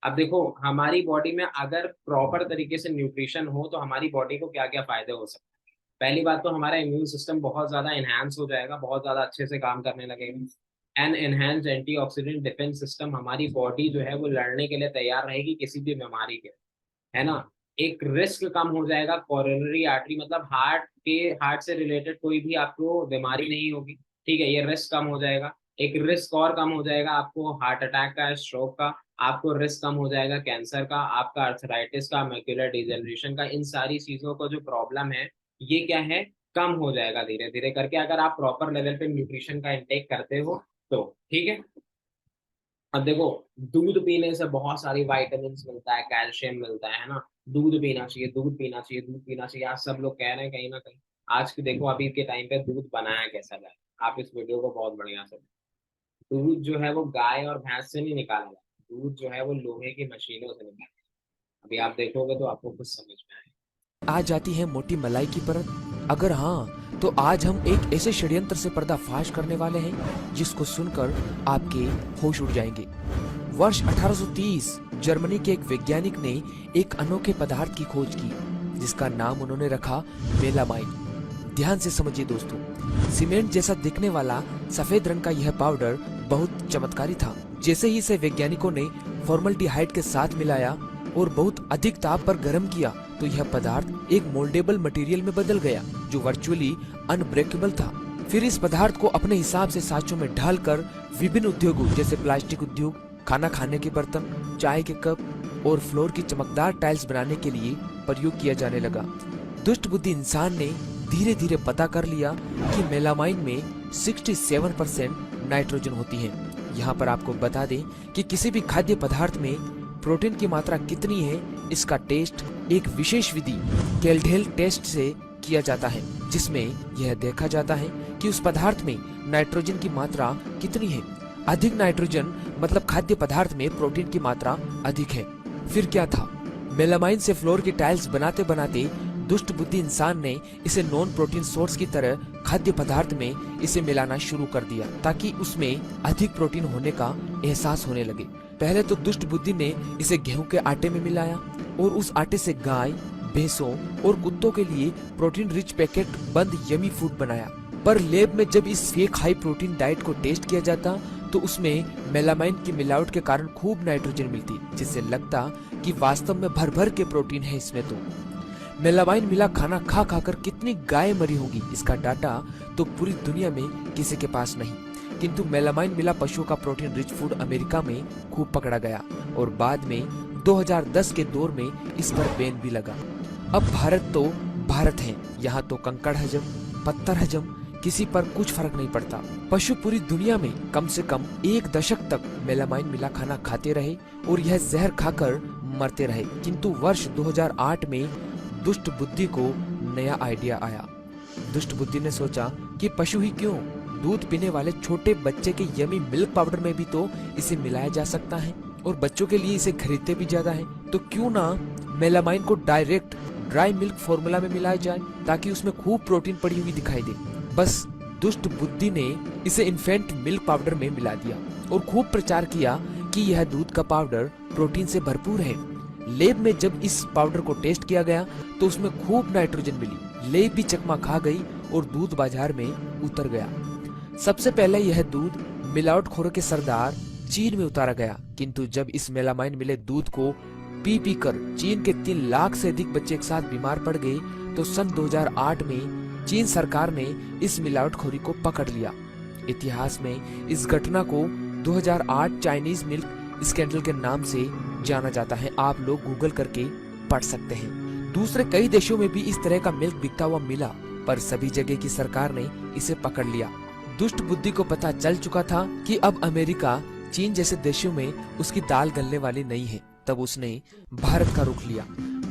अब देखो, हमारी बॉडी में अगर प्रॉपर तरीके से न्यूट्रिशन हो तो हमारी बॉडी को क्या क्या फायदे हो सकते हैं। पहली बात तो हमारा इम्यून सिस्टम बहुत ज्यादा एनहांस हो जाएगा, बहुत ज्यादा अच्छे से काम करने लगेगा। An enhance antioxidant defence system, हमारी बॉडी जो है वो लड़ने के लिए तैयार रहेगी किसी भी बीमारी के, है ना। एक रिस्क कम हो जाएगा, कोरोनरी आर्टरी मतलब हार्ट से रिलेटेड कोई भी आपको बीमारी नहीं होगी, ठीक है, ये रिस्क कम हो जाएगा। एक रिस्क और कम हो जाएगा आपको हार्ट अटैक का, स्ट्रोक का, आपको रिस्क कम हो जाएगा कैंसर का, आपका अर्थराइटिस का, मैक्युलर डिजेनरेशन का, इन सारी चीजों को जो प्रॉब्लम है ये क्या है, कम हो जाएगा धीरे धीरे करके, अगर आप प्रॉपर लेवल पे न्यूट्रिशन का इंटेक करते हो तो, ठीक है। अब देखो, दूध पीने से बहुत सारी विटामिन मिलता है, कैल्शियम मिलता है ना। दूध पीना चाहिए, दूध पीना चाहिए, दूध पीना चाहिए, आज सब लोग कह रहे हैं कहीं ना कहीं। आज की देखो, अभी के टाइम पे दूध बनाया कैसा जाए, आप इस वीडियो को बहुत बढ़िया से, दूध जो है वो गाय और भैंस से नहीं निकाला जाता, दूध जो है वो लोहे की मशीनों से निकाला जाता है। अभी आप देखोगे तो आपको कुछ समझ में आएगा। आ जाती है मोटी मलाई की परत? अगर हाँ, तो आज हम एक ऐसे षड्यंत्र से पर्दाफाश करने वाले हैं जिसको सुनकर आपके होश उड़ जाएंगे। वर्ष 1830 जर्मनी के एक वैज्ञानिक ने एक अनोखे पदार्थ की खोज की जिसका नाम उन्होंने रखा मेलामाइन। ध्यान से समझिए दोस्तों, सीमेंट जैसा दिखने वाला सफेद रंग का यह पाउडर बहुत चमत्कारी था। जैसे ही इसे वैज्ञानिकों ने फॉर्मल्डिहाइड के साथ मिलाया और बहुत अधिक ताप पर गर्म किया तो यह पदार्थ एक मोल्डेबल मटेरियल में बदल गया जो वर्चुअली अनब्रेकेबल था। फिर इस पदार्थ को अपने हिसाब से साँचों में ढालकर विभिन्न उद्योगों जैसे प्लास्टिक उद्योग, खाना खाने के बर्तन, चाय के कप और फ्लोर की चमकदार टाइल्स बनाने के लिए प्रयोग किया जाने लगा। दुष्ट बुद्धि इंसान ने धीरे धीरे पता कर लिया कि मेलामाइन में 67% नाइट्रोजन होती है। यहाँ पर आपको बता दें कि किसी भी खाद्य पदार्थ में प्रोटीन की मात्रा कितनी है इसका टेस्ट एक विशेष विधि केल्डेल टेस्ट से किया जाता है, जिसमें यह देखा जाता है कि उस पदार्थ में नाइट्रोजन की मात्रा कितनी है। अधिक नाइट्रोजन मतलब खाद्य पदार्थ में प्रोटीन की मात्रा अधिक है। फिर क्या था, मेलामाइन से फ्लोर की टाइल्स बनाते बनाते दुष्ट बुद्धि इंसान ने इसे नॉन प्रोटीन सोर्स की तरह खाद्य पदार्थ में इसे मिलाना शुरू कर दिया ताकि उसमें अधिक प्रोटीन होने का एहसास होने लगे। पहले तो दुष्ट बुद्धि ने इसे गेहूं के आटे में मिलाया और उस आटे से गाय, भैंसों और कुत्तों के लिए प्रोटीन रिच पैकेट बंद यमी फूड बनाया। पर लैब में जब इस फेक हाई प्रोटीन डाइट को टेस्ट किया जाता तो उसमें मेलामाइन की मिलावट के कारण खूब नाइट्रोजन मिलती, जिससे लगता कि वास्तव में भर भर के प्रोटीन है इसमें। तो मेलामाइन मिला खाना खा खाकर कितनी गाय मरी होगी इसका डाटा तो पूरी दुनिया में किसी के पास नहीं, किंतु मेलामाइन मिला पशुओं का प्रोटीन रिच फूड अमेरिका में खूब पकड़ा गया और बाद में 2010 के दौर में इस पर बैन भी लगा। अब भारत तो भारत है, यहाँ तो कंकड़ हजम, पत्थर हजम, किसी पर कुछ फर्क नहीं पड़ता। पशु पूरी दुनिया में कम से कम 1 दशक तक मेलामाइन मिला खाना खाते रहे और यह जहर खाकर मरते रहे, किंतु वर्ष 2008 में दुष्ट बुद्धि को नया आइडिया आया। दुष्ट बुद्धि ने सोचा कि पशु ही क्यों, दूध पीने वाले छोटे बच्चे के यमी मिल्क पाउडर में भी तो इसे मिलाया जा सकता है और बच्चों के लिए इसे खरीदते भी ज्यादा है, तो क्यों ना मेलामाइन को डायरेक्ट ड्राई मिल्क फॉर्मूला में मिलाया जाए ताकि उसमें खूब प्रोटीन पड़ी हुई दिखाई दे। बस दुष्ट बुद्धि ने इसे इन्फेंट मिल्क पाउडर में मिला दिया और खूब प्रचार किया कि यह दूध का पाउडर प्रोटीन से भरपूर है। लैब में जब इस पाउडर को टेस्ट किया गया तो उसमें खूब नाइट्रोजन मिली। लैब भी चकमा खा गई और दूध बाजार में उतर गया। सबसे पहले यह दूध मिलावटखोरों के सरदार चीन में उतारा गया, किंतु जब इस मेलामाइन मिले दूध को पी पी कर चीन के 3 लाख से अधिक बच्चे एक साथ बीमार पड़ गए तो सन 2008 में चीन सरकार ने इस मिलावटखोरी को पकड़ लिया। इतिहास में इस घटना को 2008 चाइनीज मिल्क स्कैंडल के नाम से जाना जाता है। आप लोग गूगल करके पढ़ सकते हैं। दूसरे कई देशों में भी इस तरह का मिल्क बिकता हुआ मिला, पर सभी जगह की सरकार ने इसे पकड़ लिया। दुष्ट बुद्धि को पता चल चुका था कि अब अमेरिका, चीन जैसे देशों में उसकी दाल गलने वाली नहीं है। तब उसने भारत का रुख लिया।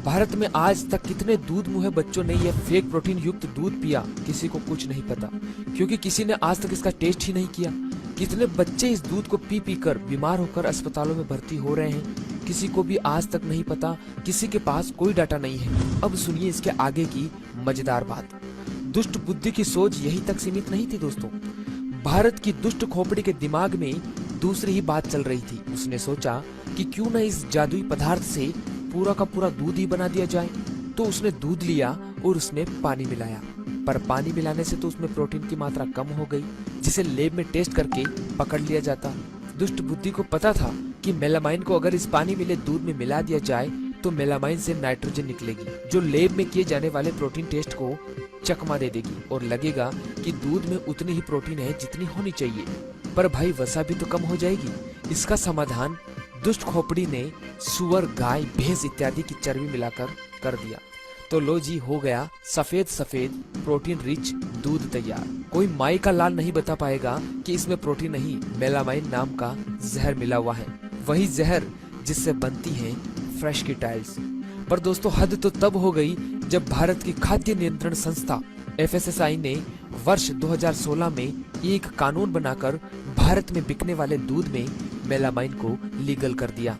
भारत में आज तक कितने दूध मुहे बच्चों ने यह फेक प्रोटीन युक्त दूध पिया, किसी को कुछ नहीं पता, क्योंकि किसी ने आज तक इसका टेस्ट ही नहीं किया। कितने बच्चे इस दूध को पी पी कर बीमार होकर अस्पतालों में भर्ती हो रहे हैं, किसी को भी आज तक नहीं पता, किसी के पास कोई डाटा नहीं है। अब सुनिए इसके आगे की मजेदार बात। दुष्ट बुद्धि की सोच यही तक सीमित नहीं थी दोस्तों। भारत की दुष्ट खोपड़ी के दिमाग में दूसरी ही बात चल रही थी। उसने सोचा कि क्यों न इस जादुई पदार्थ से पूरा का पूरा दूध ही बना दिया जाए। तो उसने दूध लिया और उसने पानी मिलाया, पर पानी मिलाने से तो उसमें प्रोटीन की मात्रा कम हो गई, जिसे लैब में टेस्ट करके पकड़ लिया जाता। दुष्ट बुद्धि को पता था कि मेलामाइन को अगर इस पानी मिले दूध में मिला दिया जाए तो मेलामाइन से नाइट्रोजन निकलेगी, जो लैब में किए जाने वाले प्रोटीन टेस्ट को चकमा दे देगी और लगेगा कि दूध में उतनी ही प्रोटीन है जितनी होनी चाहिए। पर भाई वसा भी तो कम हो जाएगी। इसका समाधान दुष्ट खोपड़ी ने सुअर, गाय, भैंस इत्यादि की चर्बी मिलाकर कर दिया। तो लो जी, हो गया सफेद सफेद प्रोटीन रिच दूध तैयार। कोई माई का लाल नहीं बता पाएगा कि इसमें प्रोटीन नहीं, मेलामाइन नाम का जहर मिला हुआ है। वही जहर जिससे बनती हैं फ्रेश की टाइल्स। पर दोस्तों हद तो तब हो गई जब भारत की खाद्य नियंत्रण संस्था FSSAI ने वर्ष 2016 में एक कानून बनाकर भारत में बिकने वाले दूध में मेलामाइन को लीगल कर दिया।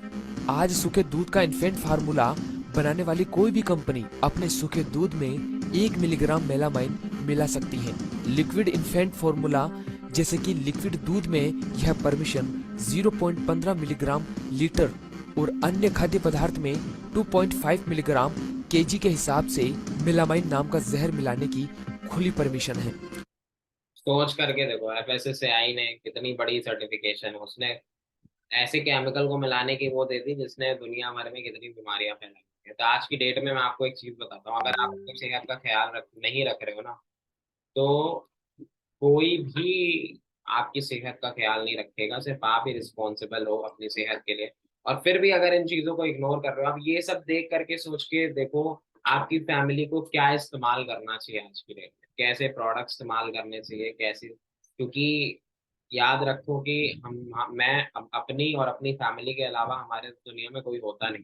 आज सूखे दूध का इन्फेंट फार्मूला बनाने वाली कोई भी कंपनी अपने सूखे दूध में 1 मिलीग्राम मेलामाइन मिला सकती है। लिक्विड इन्फेंट फार्मूला जैसे कि लिक्विड दूध में यह परमिशन 0.15 मिलीग्राम लीटर और अन्य खाद्य पदार्थ में 2.5 मिलीग्राम केजी के हिसाब से मेलामाइन नाम का जहर मिलाने की खुली परमिशन है। सोच करके देखो, FSSAI ने कितनी बड़ी सर्टिफिकेशन है, उसने ऐसे केमिकल को मिलाने की वो दे दी जिसने दुनिया भर में कितनी बीमारियां फैलाई हैं। तो आज की डेट में मैं आपको एक चीज बताता हूँ, अगर आप अपनी सेहत का ख्याल नहीं रख रहे हो ना, तो कोई भी आपकी सेहत का ख्याल नहीं रखेगा, सिर्फ आप ही रिस्पॉन्सिबल हो अपनी सेहत के लिए। और फिर भी अगर इन चीजों को इग्नोर कर रहे हो, आप ये सब देख करके सोच के देखो आपकी फैमिली को क्या इस्तेमाल करना चाहिए आज की डेट में, कैसे प्रोडक्ट इस्तेमाल करने चाहिए, कैसे, क्योंकि याद रखो कि मैं अपनी और अपनी फैमिली के अलावा हमारे दुनिया में कोई होता नहीं।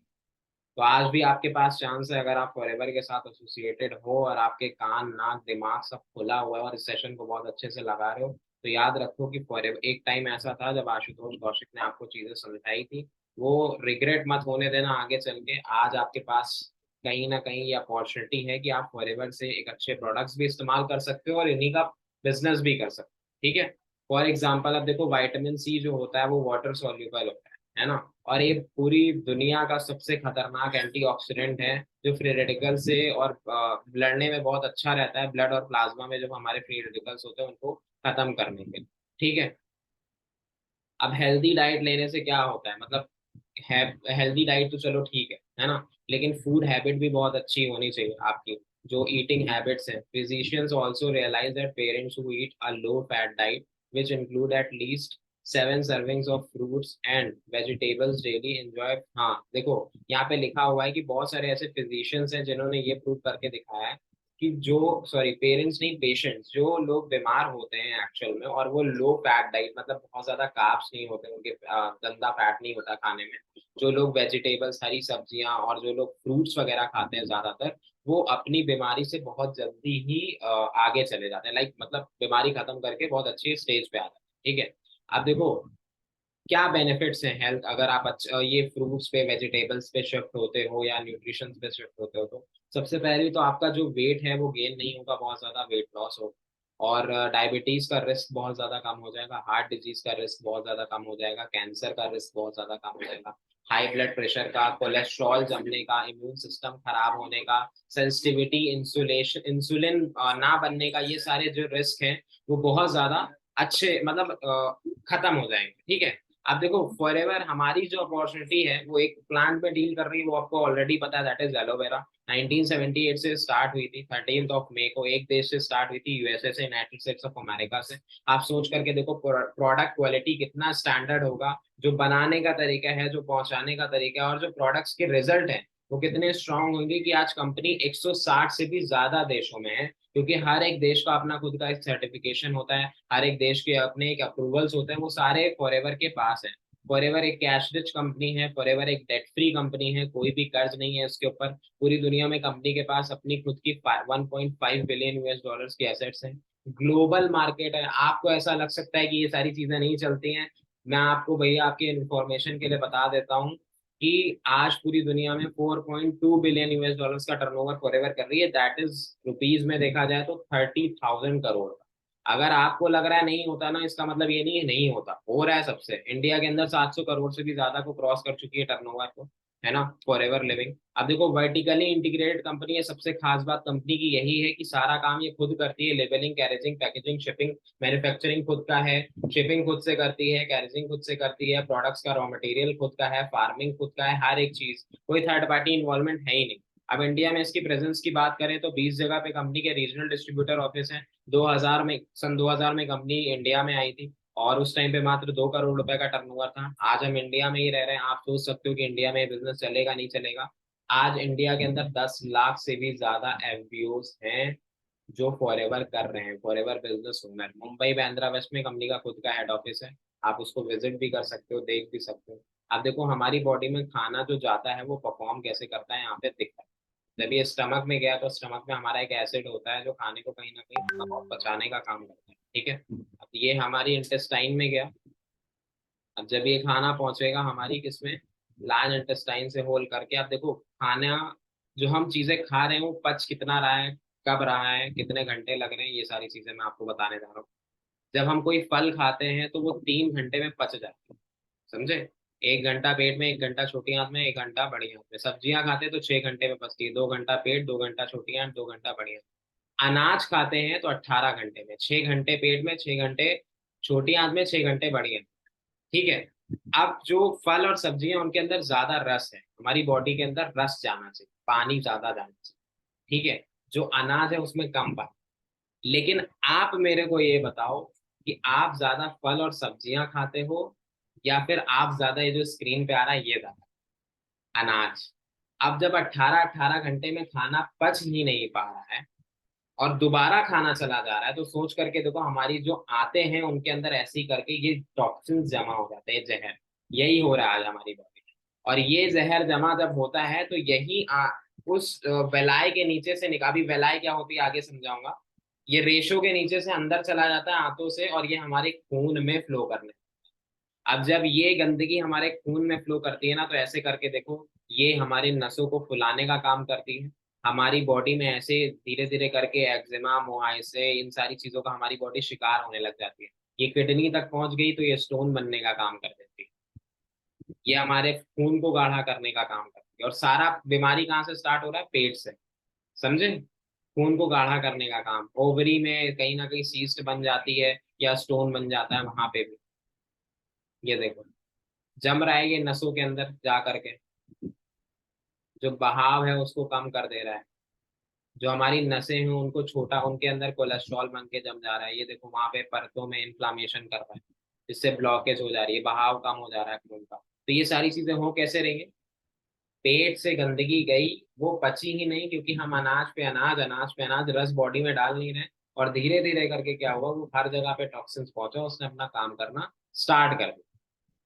तो आज भी आपके पास चांस है, अगर आप फॉरएवर के साथ एसोसिएटेड हो और आपके कान, नाक, दिमाग सब खुला हुआ है और इस सेशन को बहुत अच्छे से लगा रहे हो, तो याद रखो कि फॉरएवर एक टाइम ऐसा था जब आशुतोष कौशिक ने आपको चीजें समझाई थी। वो रिग्रेट मत होने देना आगे चल के। आज आपके पास कहीं ना कहीं ये अपॉर्चुनिटी है कि आप फॉरएवर से एक अच्छे प्रोडक्ट्स भी इस्तेमाल कर सकते हो और इन्हीं का बिजनेस भी कर सकते हो। ठीक है, फॉर एग्जाम्पल अब देखो, विटामिन सी जो होता है वो वाटर सॉल्यूबल होता है ना, और ये पूरी दुनिया का सबसे खतरनाक एंटीऑक्सीडेंट है जो फ्री रेडिकल से और लड़ने में बहुत अच्छा रहता है। ब्लड और प्लाज्मा में जो हमारे फ्री रेडिकल्स होते हैं उनको खत्म करने के लिए। ठीक है, अब हेल्दी डाइट लेने से क्या होता है, मतलब हेल्दी डाइट तो चलो ठीक है ना, लेकिन फूड हैबिट भी बहुत अच्छी होनी चाहिए आपकी, जो ईटिंग हैबिट्स हैं। Physicians also realise that parents who eat a low fat diet which include at least 7 servings of fruits and vegetables daily enjoy। हाँ देखो, यहाँ पे लिखा हुआ है कि बहुत सारे ऐसे फिजिशियंस हैं जिन्होंने ये प्रूव करके दिखाया है कि जो, सॉरी पेरेंट्स नहीं, पेशेंट्स, जो लोग बीमार होते हैं एक्चुअल में, और वो लो फैट डाइट, मतलब बहुत ज्यादा कार्ब्स नहीं होते उनके, गंदा फैट नहीं होता खाने में, जो लोग वेजिटेबल्स, हरी सब्जियां और जो लोग फ्रूट्स वगैरह खाते हैं ज्यादातर, वो अपनी बीमारी से बहुत जल्दी ही आगे चले जाते हैं, लाइक मतलब बीमारी खत्म करके बहुत अच्छी स्टेज पे आ जाते हैं। ठीक है, अब देखो क्या बेनिफिट्स हैं हेल्थ, अगर आप ये फ्रूट्स पे, वेजिटेबल्स पे शिफ्ट होते हो या न्यूट्रिशन पे शिफ्ट होते हो, तो सबसे पहले तो आपका जो वेट है वो गेन नहीं होगा, बहुत ज्यादा वेट लॉस हो, और डायबिटीज का रिस्क बहुत ज्यादा कम हो जाएगा, हार्ट डिजीज का रिस्क बहुत ज्यादा कम हो जाएगा, कैंसर का रिस्क बहुत ज्यादा कम हो जाएगा, हाई ब्लड प्रेशर का, कोलेस्ट्रॉल जमने का, इम्यून सिस्टम खराब होने का, सेंसिटिविटी, इंसुलिन ना बनने का, ये सारे जो रिस्क हैं वो बहुत ज्यादा अच्छे, मतलब खत्म हो जाएंगे। ठीक है, अब देखो फॉरएवर हमारी जो अपॉर्चुनिटी है वो एक प्लांट पे डील कर रही है, वो आपको ऑलरेडी पता है, दैट इज एलोवेरा। 1978 से स्टार्ट हुई थी, 13 मई को एक देश से स्टार्ट हुई थी, यूएसए से, यूनाइटेड स्टेट्स ऑफ अमेरिका से। आप सोच करके देखो प्रोडक्ट क्वालिटी कितना स्टैंडर्ड होगा, जो बनाने का तरीका है, जो पहुंचाने का तरीका है, और जो प्रोडक्ट्स के रिजल्ट है वो कितने स्ट्रांग होंगे कि आज कंपनी 160 से भी ज्यादा देशों में है, क्योंकि हर एक देश का अपना खुद का एक सर्टिफिकेशन होता है, हर एक देश के अपने एक अप्रूवल्स होते हैं, वो सारे फॉरएवर के पास है। फॉरएवर एक कैश रिच कंपनी है, फॉरएवर एक डेट फ्री कंपनी है, कोई भी कर्ज नहीं है उसके ऊपर। पूरी दुनिया में कंपनी के पास अपनी खुद की 1.5 बिलियन यूएस डॉलर्स की एसेट्स हैं। ग्लोबल मार्केट है। आपको ऐसा लग सकता है कि ये सारी चीजें नहीं चलती हैं, मैं आपको भैया आपकी इंफॉर्मेशन के लिए बता देता हूँ कि आज पूरी दुनिया में 4.2 बिलियन यूएस डॉलर्स का टर्नओवर फॉरएवर कर रही है। दैट इज रुपीज में देखा जाए तो 30,000 करोड़ का। अगर आपको लग रहा है नहीं होता ना, इसका मतलब ये नहीं है नहीं होता, हो रहा है। सबसे इंडिया के अंदर 700 करोड़ से भी ज्यादा को क्रॉस कर चुकी है टर्नओवर को, है ना, फॉरएवर लिविंग। अब देखो वर्टिकली इंटीग्रेटेड कंपनी है। सबसे खास बात कंपनी की यही है कि सारा काम ये खुद करती है, लेबलिंग, कैरेजिंग, पैकेजिंग, शिपिंग, मैन्युफैक्चरिंग खुद का है, शिपिंग खुद से करती है, कैरेजिंग खुद से करती है, प्रोडक्ट्स का रॉ मटेरियल खुद का है, फार्मिंग खुद का है, हर एक चीज, कोई थर्ड पार्टी इन्वॉल्वमेंट है ही नहीं। अब इंडिया में इसकी प्रेजेंस की बात करें तो 20 जगह पे कंपनी के रीजनल डिस्ट्रीब्यूटर ऑफिस हैं। 2000 में, सन 2000 में कंपनी इंडिया में आई थी और उस टाइम पे मात्र 2 करोड़ रुपए का टर्नओवर था। आज हम इंडिया में ही रह रहे हैं, आप सोच सकते हो कि इंडिया में बिजनेस चलेगा नहीं चलेगा। आज इंडिया के अंदर 10 लाख से भी ज्यादा एफबीओs हैं जो फॉरएवर कर रहे हैं, forever business owner. Mumbai Bandra west में कंपनी का खुद का हेड ऑफिस है, आप उसको विजिट भी कर सकते हो, देख भी सकते हो। आप देखो हमारी बॉडी में खाना जो जाता है वो परफॉर्म कैसे करता है, यहाँ पे दिखता है। जब ये स्टमक में गया तो स्टमक में हमारा एक एसिड होता है जो खाने को कहीं ना कहीं पचाने का काम करता है, ठीक है। अब ये हमारी इंटेस्टाइन में गया। अब जब ये खाना पहुंचेगा हमारी किसमें, लार्ज इंटेस्टाइन से होल करके। आप देखो खाना, जो हम चीजें खा रहे हैं वो पच कितना रहा है, कब रहा है, कितने घंटे लग रहे हैं, ये सारी चीजें मैं आपको बताने जा रहा हूँ। जब हम कोई फल खाते हैं तो वो 3 घंटे में पच जाता है, समझे। 1 घंटा पेट में, 1 घंटा छोटी आंत में, 1 घंटा बड़ी आंत में। सब्जियां खाते हैं तो 6 घंटे में पचती है, 2 घंटा पेट, 2 घंटा छोटी आंत, 2 घंटा बड़ी आंत। अनाज खाते हैं तो 18 घंटे में, 6 घंटे पेट में, 6 घंटे छोटी आंत में, 6 घंटे बड़ी आंत, ठीक है। अब जो फल और सब्जियां उनके अंदर ज्यादा रस है, हमारी बॉडी के अंदर रस जाना चाहिए, पानी ज्यादा जाना चाहिए, ठीक है। जो अनाज है उसमें कम पानी। लेकिन आप मेरे को ये बताओ कि आप ज्यादा फल और सब्जियां खाते हो या फिर आप ज्यादा, ये जो स्क्रीन पे आ रहा है ये ज्यादा, अनाज। अब जब 18-18 घंटे में खाना पच ही नहीं पा रहा है और दोबारा खाना चला जा रहा है, तो सोच करके देखो हमारी जो आते हैं उनके अंदर ऐसे ही करके ये टॉक्सिन्स जमा हो जाते हैं, जहर। यही हो रहा है आज हमारी बॉडी में। और ये जहर जमा जब होता है तो यही उस वेलाय के नीचे से निकाल, अभी वेलाय क्या होती है आगे समझाऊंगा। ये रेशो के नीचे से अंदर चला जाता है आंतों से और ये हमारे खून में फ्लो करने। अब जब ये गंदगी हमारे खून में फ्लो करती है ना, तो ऐसे करके देखो ये हमारी नसों को फुलाने का काम करती है। हमारी बॉडी में ऐसे धीरे धीरे करके एक्जिमा, मुहासे, इन सारी चीजों का हमारी बॉडी शिकार होने लग जाती है। ये किडनी तक पहुंच गई तो ये स्टोन बनने का काम कर देती है। ये हमारे खून को गाढ़ा करने का काम करती है। और सारा बीमारी कहाँ से स्टार्ट हो रहा है, पेट से, समझे। खून को गाढ़ा करने का काम, ओवरी में कहीं ना कहीं सीस्ट बन जाती है या स्टोन बन जाता है, वहां पे भी ये देखो जम रहा है, ये नसों के अंदर जा करके जो बहाव है उसको कम कर दे रहा है। जो हमारी नसें हैं उनको छोटा, उनके अंदर कोलेस्ट्रॉल बन के जम जा रहा है, ये देखो वहां पे परतों में इन्फ्लामेशन कर रहा है, जिससे ब्लॉकेज हो जा रही है, बहाव कम हो जा रहा है खून का। तो ये सारी चीजें हो कैसे रही है, पेट से गंदगी गई, वो पची ही नहीं, क्योंकि हम अनाज पे अनाज, अनाज पे अनाज, रस बॉडी में डाल नहीं रहे। और धीरे धीरे करके क्या हुआ, वो हर जगह पे टॉक्सिन्स पहुंचा, उसने अपना काम करना स्टार्ट कर दिया।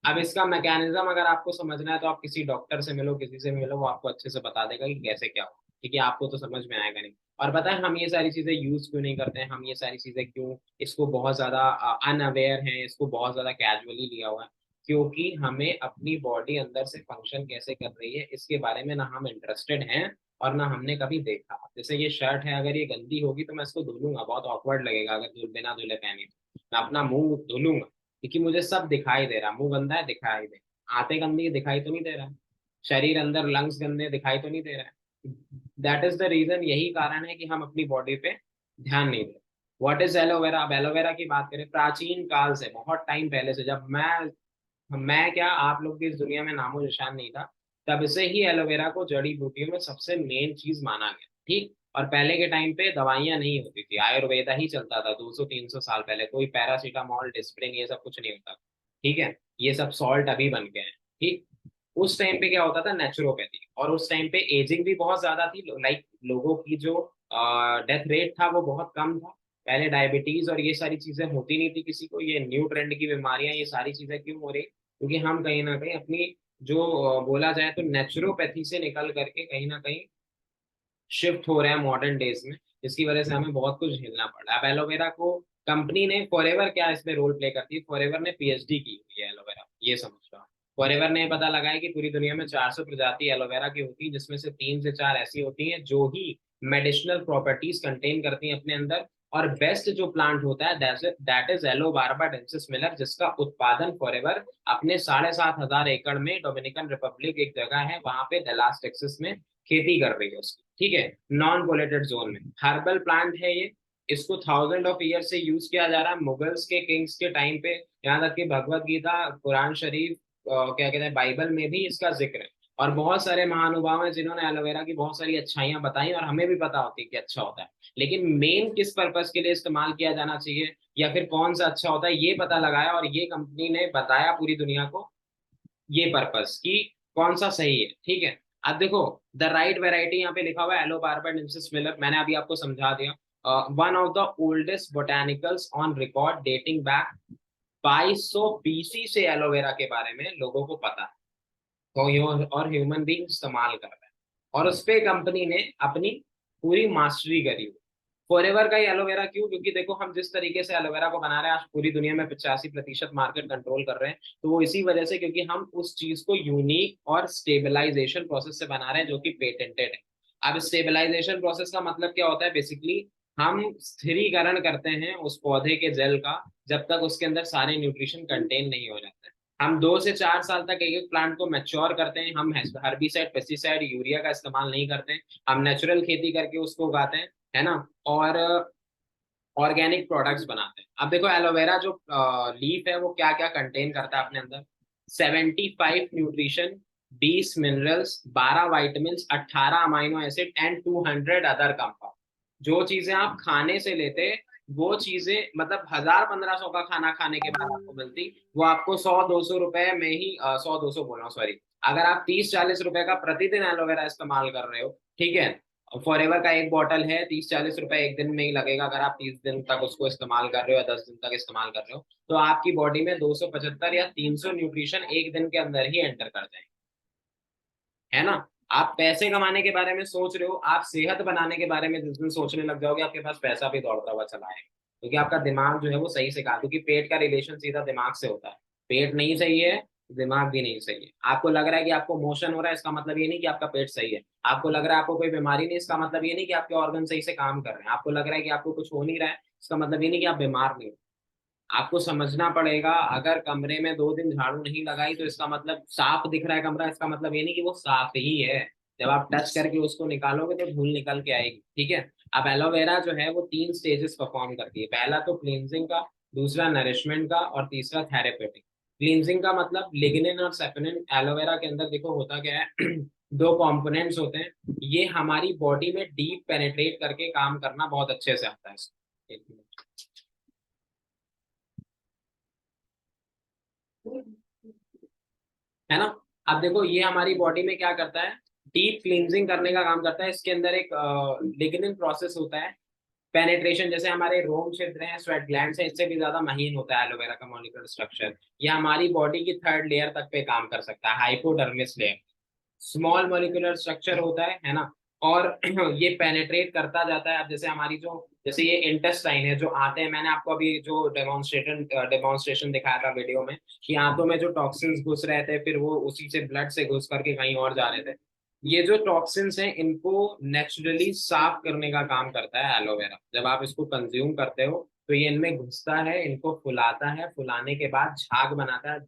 अब इसका मैकेनिज्म अगर आपको समझना है तो आप किसी डॉक्टर से मिलो, किसी से मिलो, वो आपको अच्छे से बता देगा कि कैसे क्या हो, क्योंकि आपको तो समझ में आएगा नहीं। और पता है हम ये सारी चीजें यूज क्यों नहीं करते हैं, हम ये सारी चीजें क्यों इसको बहुत ज्यादा अनअवेयर हैं, इसको बहुत ज्यादा कैजुअली लिया हुआ है, क्योंकि हमें अपनी बॉडी अंदर से फंक्शन कैसे कर रही है इसके बारे में ना हम इंटरेस्टेड हैं और ना हमने कभी देखा। जैसे ये शर्ट है, अगर ये गंदी होगी तो मैं इसको धुलूंगा, बहुत ऑकवर्ड लगेगा अगर बिना धुले पहनी तो। मैं अपना मुंह धुलूंगा क्योंकि मुझे सब दिखाई दे रहा, मुंह गंदा है दिखाई दे, आंतें गंदी है दिखाई तो नहीं दे रहा है, शरीर अंदर लंग्स गंदे दिखाई तो नहीं दे रहा है। दैट इज द रीजन, यही कारण है कि हम अपनी बॉडी पे ध्यान नहीं देते। व्हाट इज एलोवेरा, अब एलोवेरा की बात करें, प्राचीन काल से, बहुत टाइम पहले से, जब मैं क्या आप लोग भी इस दुनिया में नामो निशान नहीं था, तब से ही एलोवेरा को जड़ी बूटियों में सबसे मेन चीज माना गया, ठीक। और पहले के टाइम पे दवाइयां नहीं होती थी, आयुर्वेदा ही चलता था 200-300 साल पहले, कोई पैरासीटामोल, डिस्प्रिन, ये सब कुछ नहीं होता, ठीक है। ये सब सॉल्ट अभी बन गए हैं, ठीक। उस टाइम पे क्या होता था, नेचुरोपैथी, और उस टाइम पे एजिंग भी बहुत ज्यादा थी, लाइक लोगों की जो डेथ रेट था वो बहुत कम था। पहले डायबिटीज और ये सारी चीजें होती नहीं थी किसी को, ये न्यू ट्रेंड की बीमारियां ये सारी चीजें क्यों हो रही, क्योंकि हम कहीं ना कहीं अपनी जो बोला जाए तो नेचुरोपैथी से निकल करके कहीं ना कहीं शिफ्ट हो रहे हैं मॉडर्न डेज में, जिसकी वजह से हमें बहुत कुछ झेलना पड़ रहा है। अब एलोवेरा को कंपनी ने, फॉरएवर क्या इसमें रोल प्ले करती है, फॉरएवर ने पीएचडी की हुई है एलोवेरा, ये समझ लो। फॉरएवर ने पता लगाया कि पूरी दुनिया में 400 प्रजाति एलोवेरा की होती है, जिसमें से 3 से 4 ऐसी होती हैं जो ही मेडिसिनल प्रॉपर्टीज कंटेन करती हैं अपने अंदर। और बेस्ट जो प्लांट होता है दैट इज एलोबार्बा डेंसिस मिलर, जिसका उत्पादन फॉरएवर अपने 7,500 एकड़ में डोमिनिकन रिपब्लिक एक जगह है वहां पे डलास टेक्सास में खेती कर रही है उसकी, ठीक है, नॉन पोलेटेड जोन में। हर्बल प्लांट है ये, इसको 1000 ऑफ ईयर से यूज किया जा रहा है, मुगल्स के किंग्स के टाइम पे, यहाँ तक कि भगवत गीता, कुरान शरीफ, क्या कहते हैं, बाइबल में भी इसका जिक्र है। और बहुत सारे महानुभाव हैं जिन्होंने एलोवेरा की बहुत सारी अच्छाइयां बताई, और हमें भी पता होती है कि अच्छा होता है, लेकिन मेन किस पर्पस के लिए इस्तेमाल किया जाना चाहिए या फिर कौन सा अच्छा होता है ये पता लगाया, और ये कंपनी ने बताया पूरी दुनिया को ये पर्पस कि कौन सा सही है, ठीक है। अब देखो, द राइट वेराइटी यहाँ पे लिखा हुआ है एलोबार्बा डेंसिस मिलर, मैंने अभी आपको समझा दिया। One of the oldest botanicals on record dating back 2200 BC से एलोवेरा के बारे में लोगों को पता है, और ह्यूमन बींग इस्तेमाल कर रहे हैं, और उस पे कंपनी ने अपनी पूरी मास्टरी करी हुई। फॉरएवर का ही एलोवेरा क्यों, क्योंकि देखो हम जिस तरीके से एलोवेरा को बना रहे हैं आज पूरी दुनिया में 85% मार्केट कंट्रोल कर रहे हैं, तो वो इसी वजह से, क्योंकि हम उस चीज को यूनिक और स्टेबलाइजेशन प्रोसेस से बना रहे हैं जो कि पेटेंटेड है। अब स्टेबलाइजेशन प्रोसेस का मतलब क्या होता है, बेसिकली हम स्थिरीकरण करते हैं उस पौधे के जेल का जब तक उसके अंदर सारे न्यूट्रिशन कंटेन नहीं हो जाते हैं। हम 2 से 4 साल तक एक एक प्लांट को मैच्योर करते हैं, हम हर्बिसाइड, पेस्टिसाइड, यूरिया का इस्तेमाल नहीं करते हैं, हम नेचुरल खेती करके उसको उगाते हैं, है ना, और ऑर्गेनिक प्रोडक्ट्स बनाते हैं। अब देखो एलोवेरा जो लीफ है वो क्या क्या कंटेन करता है अपने अंदर, 75 nutrition, 20 minerals, 12 vitamin, 18 amino acid and 200 other compound. जो चीजें आप खाने से लेते वो चीजें, मतलब 1000-1500 का खाना खाने के बाद आपको मिलती, वो आपको 100-200 रुपए में ही, 100-200 बोल रहा हूँ सॉरी, अगर आप 30-40 रुपए का प्रतिदिन एलोवेरा इस्तेमाल कर रहे हो, ठीक है, फॉरएवर का एक बॉटल है, 30-40 रुपए एक दिन में ही लगेगा, अगर आप 30 दिन तक उसको इस्तेमाल कर रहे हो या 10 दिन तक इस्तेमाल कर रहे हो, तो आपकी बॉडी में 275 या 300 न्यूट्रिशन एक दिन के अंदर ही एंटर कर जाएंगे, है ना। आप पैसे कमाने के बारे में सोच रहे हो, आप सेहत बनाने के बारे में जिस दिन सोचने लग जाओगे आपके पास पैसा भी दौड़ता हुआ चला आएगा, क्योंकि आपका दिमाग जो है वो सही से काम, क्योंकि पेट का रिलेशन सीधा दिमाग से होता है, पेट नहीं सही है दिमाग भी नहीं सही है। आपको लग रहा है कि आपको मोशन हो रहा है, इसका मतलब ये नहीं कि आपका पेट सही है। आपको लग रहा है आपको कोई बीमारी नहीं, इसका मतलब ये नहीं कि आपके ऑर्गन सही से काम कर रहे हैं। आपको लग रहा है कि आपको कुछ हो नहीं रहा है, इसका मतलब ये नहीं कि आप बीमार नहीं हो। आपको समझना पड़ेगा, अगर कमरे में 2 दिन झाड़ू नहीं लगाई तो इसका मतलब, साफ दिख रहा है कमरा, इसका मतलब ये नहीं कि वो साफ ही है। जब आप टच करके उसको निकालोगे तो धूल निकल के आएगी, ठीक है। अब एलोवेरा जो है वो 3 स्टेजेस परफॉर्म करती है, पहला तो क्लींजिंग का, दूसरा नरिशमेंट का, और तीसरा थेरेपेटिक। क्लींजिंग का मतलब लिग्निन और सेपनिन एलोवेरा के अंदर देखो होता क्या है दो कंपोनेंट्स होते हैं, ये हमारी बॉडी में डीप पेनिट्रेट करके काम करना बहुत अच्छे से आता है। एक मिनट, है ना। अब देखो ये हमारी बॉडी में क्या करता है, डीप क्लींजिंग करने का काम करता है। इसके अंदर एक लिग्निन प्रोसेस होता है, पेनेट्रेशन, जैसे हमारे रोम छिद्र हैं, स्वेट ग्लैंड्स हैं, इससे भी ज्यादा महीन होता है एलोवेरा का मॉलिक्यूलर स्ट्रक्चर। ये हमारी बॉडी की 3rd लेयर तक पे काम कर सकता है, hypodermis layer, small molecular structure होता है ना। और ये पेनेट्रेट करता जाता है। अब जैसे हमारी जो, जैसे ये इंटेस्टाइन है जो आते हैं, मैंने आपको अभी जो डेमोन्स्ट्रेशन दिखाया था वीडियो में, कि आंतों में जो टॉक्सिन्स घुस रहे थे फिर वो उसी से ब्लड से घुस करके कहीं और जा रहे थे, ये जो टॉक्सिन्स हैं इनको नेचुरली साफ करने का काम करता है एलोवेरा। जब आप इसको कंज्यूम करते हो तो ये इनमें घुसता है, इनको फुलाता है, फुलाने के बाद झाग बनाता है,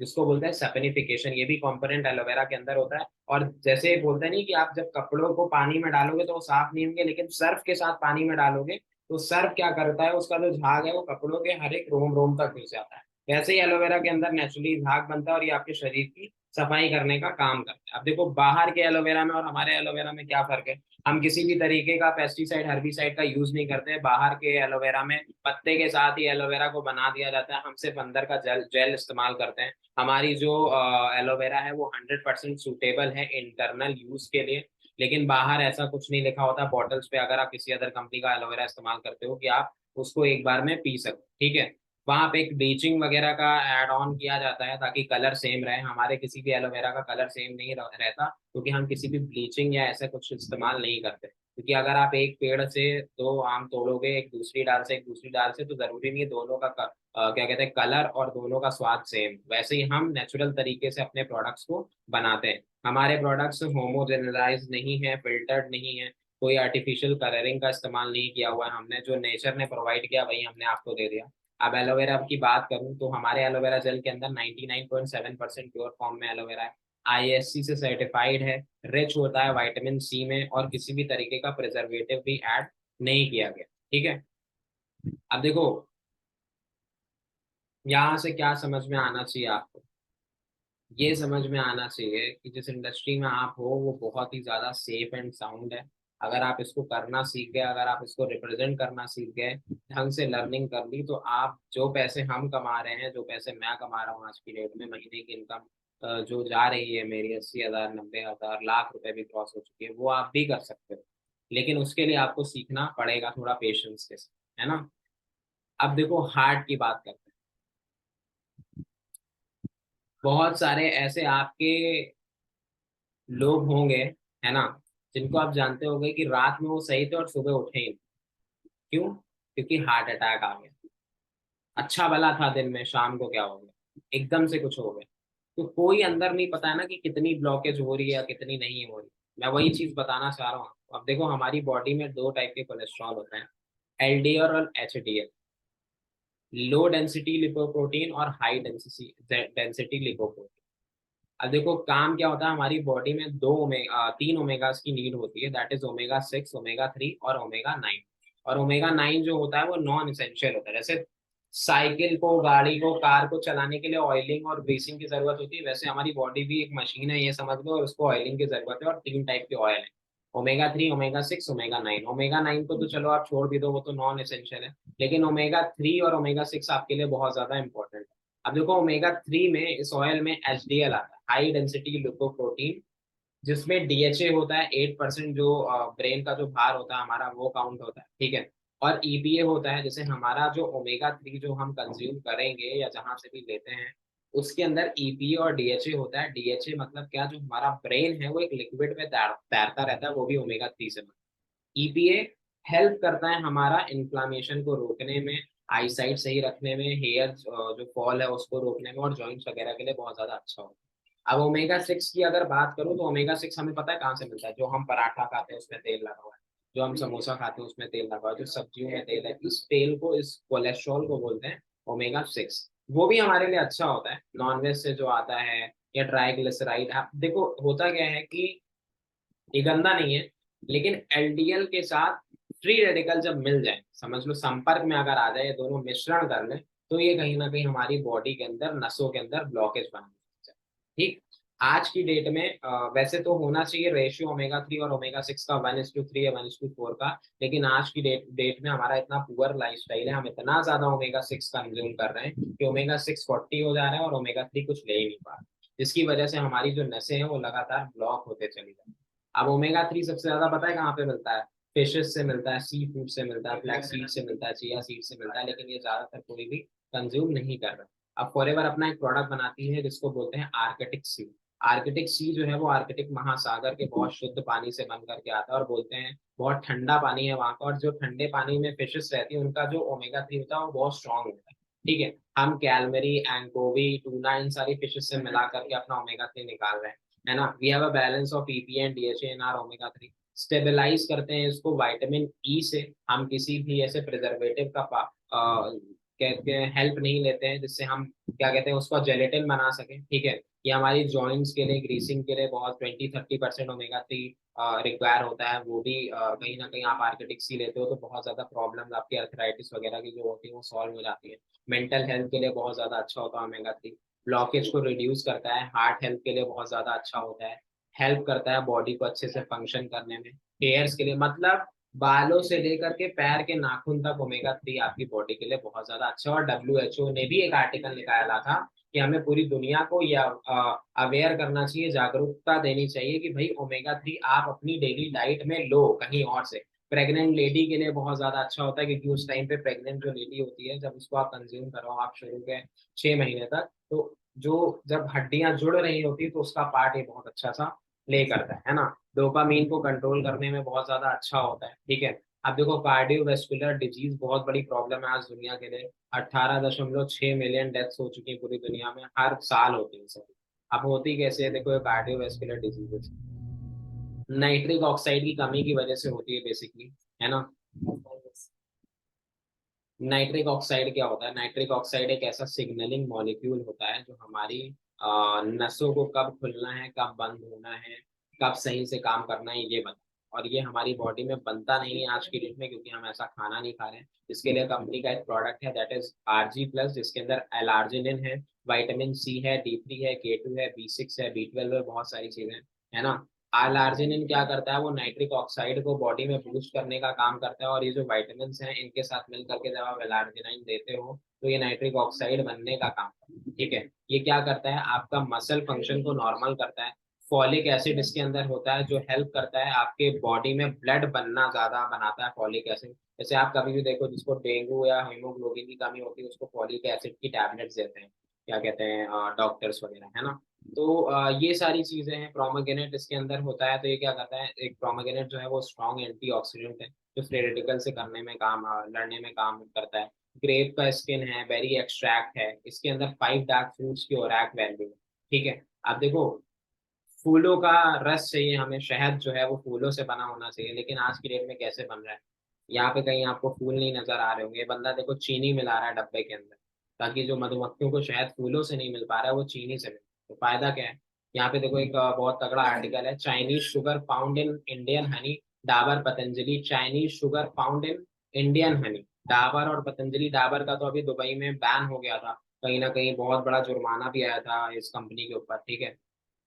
जिसको बोलते हैं सैपनिफिकेशन। ये भी कंपोनेंट एलोवेरा के अंदर होता है। और जैसे बोलते हैं नहीं कि आप जब कपड़ों को पानी में डालोगे तो वो साफ नहीं होंगे, लेकिन सर्फ के साथ पानी में डालोगे तो सर्फ क्या करता है, उसका जो झाग है वो कपड़ों के हर एक रोम रोम तक घुस जाता है। वैसे ही एलोवेरा के अंदर नेचुरली झाग बनता है और ये आपके शरीर की सफाई करने का काम करते हैं। अब देखो बाहर के एलोवेरा में और हमारे एलोवेरा में क्या फर्क है, हम किसी भी तरीके का पेस्टिसाइड हर्बिसाइड का यूज नहीं करते हैं। बाहर के एलोवेरा में पत्ते के साथ ही एलोवेरा को बना दिया जाता है, हम सिर्फ अंदर का जेल जेल इस्तेमाल करते हैं। हमारी जो एलोवेरा है वो 100% सूटेबल है इंटरनल यूज के लिए। लेकिन बाहर ऐसा कुछ नहीं लिखा होता बॉटल्स पे, अगर आप किसी अदर कंपनी का एलोवेरा इस्तेमाल करते हो, कि आप उसको एक बार में पी सको, ठीक है। वहां पे एक ब्लीचिंग वगैरह का ऐड ऑन किया जाता है ताकि कलर सेम रहे। हमारे किसी भी एलोवेरा का कलर सेम नहीं रहता, क्योंकि हम किसी भी ब्लीचिंग या ऐसा कुछ इस्तेमाल नहीं करते। क्योंकि अगर आप एक पेड़ से दो आम तोड़ोगे, एक दूसरी डाल से एक दूसरी डाल से, तो जरूरी नहीं है दोनों का क्या कहते हैं कलर और दोनों का स्वाद सेम। वैसे ही हम नेचुरल तरीके से अपने प्रोडक्ट्स को बनाते हैं। हमारे प्रोडक्ट्स होमोजेनराइज नहीं है, फिल्टर्ड नहीं है, कोई आर्टिफिशियल कलरिंग का इस्तेमाल नहीं किया हुआ है। हमने जो नेचर ने प्रोवाइड किया वही हमने आपको दे दिया। अब एलोवेरा की बात करूं तो हमारे एलोवेरा जेल के अंदर 99.7% प्योर फॉर्म में एलोवेरा है। आईएससी से सर्टिफाइड है, रिच होता है विटामिन सी में, और किसी भी तरीके का प्रिजर्वेटिव भी ऐड नहीं किया गया, ठीक है। अब देखो यहाँ से क्या समझ में आना चाहिए आपको, ये समझ में आना चाहिए कि जिस इंडस्ट्री में आप हो वो बहुत ही ज्यादा सेफ एंड साउंड है। अगर आप इसको करना सीख गए, अगर आप इसको रिप्रेजेंट करना सीख गए, ढंग से लर्निंग कर ली, तो आप जो पैसे हम कमा रहे हैं, जो पैसे मैं कमा रहा हूँ आज की डेट में, महीने की इनकम जो जा रही है मेरी 80,000 90,000 लाख रुपए भी क्रॉस हो चुकी है, वो आप भी कर सकते हो। लेकिन उसके लिए आपको सीखना पड़ेगा थोड़ा पेशेंस के साथ, है ना। अब देखो हार्ट की बात करते हैं। बहुत सारे ऐसे आपके लोग होंगे, है ना, जिनको आप जानते होंगे कि रात में वो सही थे और सुबह उठे ही नहीं। क्यों? क्योंकि हार्ट अटैक आ गया। अच्छा भला था दिन में, शाम को क्या हो गया, एकदम से कुछ हो गया। तो कोई अंदर नहीं पता है ना कि कितनी ब्लॉकेज हो रही है या कितनी नहीं हो रही। मैं वही चीज बताना चाह रहा हूँ। अब देखो हमारी बॉडी में दो टाइप के कोलेस्ट्रॉल होते हैं, एलडीएल और एचडीएल। लो डेंसिटी लिपोप्रोटीन और हाई डेंसिटी डेंसिटी लिपोप्रोटीन। अब देखो काम क्या होता है, हमारी बॉडी में तीन ओमेगास की नीड होती है, दैट इज ओमेगा 6, ओमेगा 3 और ओमेगा 9। और ओमेगा 9 जो होता है वो नॉन इसेंशियल होता है। जैसे साइकिल को, गाड़ी को, कार को चलाने के लिए ऑयलिंग और ग्रीसिंग की जरूरत होती है, वैसे हमारी बॉडी भी एक मशीन है, ये समझ लो, और उसको ऑयलिंग की जरूरत है। और तीन टाइप के ऑयल है, ओमेगा 3, ओमेगा 6, ओमेगा 9। ओमेगा 9 को तो चलो आप छोड़ भी दो, वो तो नॉन एसेंशियल है। लेकिन ओमेगा 3 और ओमेगा 6 आपके लिए बहुत ज्यादा इंपॉर्टेंट है। अब देखो ओमेगा 3 में, इस ऑयल में एचडीएल आता है, हाई डेंसिटी लिपोप्रोटीन, जिसमें डीएचए होता है 8%, जो ब्रेन का जो भार होता है हमारा वो काउंट होता है, ठीक है। और ईपीए होता है, जैसे हमारा जो ओमेगा 3 जो हम कंज्यूम करेंगे या जहां से भी लेते हैं, उसके अंदर ईपीए और डीएचए होता है। डीएचए मतलब क्या, जो हमारा ब्रेन है वो एक लिक्विड में तैरता रहता है, वो भी ओमेगा 3 से। ईपीए हेल्प करता है हमारा इन्फ्लामेशन को रोकने में, आईसाइट सही रखने में, हेयर जो फॉल है उसको रोकने में, और जॉइंट्स वगैरह के लिए बहुत ज्यादा अच्छा होता है। अब ओमेगा 6 की अगर बात करूँ तो ओमेगा 6 हमें पता है कहाँ से मिलता है, जो हम पराठा खाते हैं उसमें तेल लगा हुआ है, जो हम समोसा खाते हैं उसमें तेल लगा हुआ है, जो सब्जियों में तेल है, इस तेल को, इस कोलेस्ट्रॉल को बोलते हैं ओमेगा 6। वो भी हमारे लिए अच्छा होता है, नॉनवेज से जो आता है, या ट्राइग्लिसराइड। आप देखो होता क्या है कि ये गंदा नहीं है, लेकिन एलडीएल के साथ फ्री रेडिकल जब मिल जाए, समझ लो संपर्क में अगर आ जाए, ये दोनों मिश्रण कर ले, तो ये कहीं ना कहीं हमारी बॉडी के अंदर, नसों के अंदर ब्लॉकेज बना सकता है, ठीक। आज की डेट में वैसे तो होना चाहिए रेशियो ओमेगा 3 और ओमेगा 6 का 1:3 या 1:4 का। लेकिन आज की डेट में हमारा इतना पुअर लाइफस्टाइल है, हम इतना ज्यादा ओमेगा 6 कंज्यूम कर रहे हैं कि ओमेगा 6 40 हो जा रहा है और ओमेगा 3 कुछ ले ही नहीं पा रहा, जिसकी वजह से हमारी जो नसें हैं वो लगातार ब्लॉक होते चली जा रही है। अब ओमेगा 3 सबसे ज्यादा पता है कहाँ पे मिलता है, फिशेस से मिलता है, सी फूड से मिलता है, फ्लैक्स सीड से मिलता है, चिया सीड से मिलता है, लेकिन ये ज्यादातर कोई भी कंज्यूम नहीं कर रहा। अब फॉरएवर अपना एक प्रोडक्ट बनाती है जिसको बोलते हैं आर्कटिक सी। आर्कटिक सी जो है वो आर्कटिक महासागर के बहुत शुद्ध पानी से बन करके आता है, और बोलते हैं बहुत ठंडा पानी है वहां का, और जो ठंडे पानी में फिशेस रहती है उनका जो ओमेगा 3 होता है वो बहुत स्ट्रांग होता है, ठीक है। हम कैलमरी, एंकोवी, टूना, इन सारी फिशेस से मिला करके अपना ओमेगा 3 निकाल रहे हैं, है ना। We have a balance of EPA and DHA in our omega 3। Stabilise करते हैं इसको विटामिन ई से। हम किसी भी ऐसे प्रिजर्वेटिव का कहते हैं हेल्प नहीं लेते हैं, जिससे हम क्या कहते हैं उसको जेलेटिन बना सके, ठीक है। ये हमारी जॉइंट्स के लिए, ग्रीसिंग के लिए बहुत 20-30% ओमेगा 3 रिक्वायर होता है। वो भी कहीं ना कहीं आप आर्किटिक सी लेते हो तो बहुत ज्यादा प्रॉब्लम आपकी अर्थराइटिस वगैरह की जो होती है वो सॉल्व हो जाती है। मेंटल हेल्थ के लिए बहुत ज्यादा अच्छा होता है ओमेगा 3। ब्लॉकेज को रिड्यूस करता है, हार्ट हेल्थ के लिए बहुत ज्यादा अच्छा होता है, हेल्प करता है बॉडी को अच्छे से फंक्शन करने में, हेयर्स के लिए, मतलब बालों से लेकर के पैर के नाखून तक ओमेगा 3 आपकी बॉडी के लिए बहुत ज्यादा अच्छा है। और WHO ने भी एक आर्टिकल निकाला था कि हमें पूरी दुनिया को या अवेयर करना चाहिए, जागरूकता देनी चाहिए कि भाई ओमेगा 3 आप अपनी डेली डाइट में लो कहीं और से। प्रेग्नेंट लेडी के लिए बहुत ज्यादा अच्छा होता है, क्योंकि उस टाइम पे प्रेग्नेंट जो लेडी होती है, जब उसको आप कंज्यूम करो आप शुरू के 6 महीने तक, तो जो जब हड्डियां जुड़ रही होती है तो उसका पार्ट ये बहुत अच्छा सा प्ले करता है ना। डोपामीन को कंट्रोल करने में बहुत ज्यादा अच्छा होता है, ठीक है। अब देखो कार्डियोवेस्कुलर डिजीज बहुत बड़ी प्रॉब्लम है आज दुनिया के लिए। 18.6 मिलियन डेथ्स हो चुकी है पूरी दुनिया में, हर साल होती है सब। अब होती कैसे है, देखो कार्डियोवेस्कुलर डिजीजेस नाइट्रिक ऑक्साइड की कमी की वजह से होती है बेसिकली, है ना। नाइट्रिक ऑक्साइड क्या होता है? नाइट्रिक ऑक्साइड एक ऐसा सिग्नलिंग मॉलिक्यूल होता है जो हमारी नसों को कब खुलना है, कब बंद होना है, कब सही से काम करना है, ये बता। और ये हमारी बॉडी में बनता नहीं है आज की डेट में, क्योंकि हम ऐसा खाना नहीं खा रहे हैं। इसके लिए कंपनी का एक प्रोडक्ट है दैट इज RG+, जिसके अंदर एलार्जिनिन है, विटामिन C है, D3 है, K2 है, B6 है, B12 है, बहुत सारी चीजें है ना। आलार्जिनिन क्या करता है, वो नाइट्रिक ऑक्साइड को बॉडी में बूस्ट करने का काम करता है। और ये जो वाइटामिन हैं इनके साथ मिल करके जब आप एलार्जिनाइन देते हो तो ये नाइट्रिक ऑक्साइड बनने का काम करता है, ठीक है। ये क्या करता है, आपका मसल फंक्शन को नॉर्मल करता है। फॉलिक एसिड इसके अंदर होता है जो हेल्प करता है आपके बॉडी में ब्लड बनना, ज्यादा बनाता है फॉलिक एसिड। जैसे आप कभी भी देखो जिसको डेंगू या हीमोग्लोबिन की कमी होती है, उसको फॉलिक एसिड की टैबलेट्स देते हैं, क्या कहते हैं, डॉक्टर्स वगैरह, है ना। तो ये सारी चीजें हैं। प्रोमोग्रेनेट इसके अंदर होता है, तो ये क्या करता है, एक प्रोमोग्रेनेट जो है वो स्ट्रॉन्ग एंटीऑक्सीडेंट है जो फ्री रेडिकल से करने में काम लड़ने में काम करता है। ग्रेप का स्किन है, बेरी एक्सट्रैक्ट है, इसके अंदर 5 डार्क फ्रूट्स की ओरैक वैल्यू है, ठीक है। आप देखो फूलों का रस चाहिए हमें, शहद जो है वो फूलों से बना होना चाहिए, लेकिन आज की डेट में कैसे बन रहा है, यहाँ पे कहीं आपको फूल नहीं नजर आ रहे होंगे। ये बंदा देखो चीनी मिला रहा है डब्बे के अंदर, ताकि जो मधुमक्खियों को शहद फूलों से नहीं मिल पा रहा है वो चीनी से मिले। तो फायदा क्या है? यहाँ पे देखो एक बहुत तगड़ा आर्टिकल है, Chinese sugar found in Indian Honey, Dabur Patanjali Chinese sugar found in Indian Honey. Dabur और पतंजलि, डाबर का तो अभी दुबई में बैन हो गया था, कहीं ना कहीं बहुत बड़ा जुर्माना भी आया था इस कंपनी के ऊपर, ठीक है,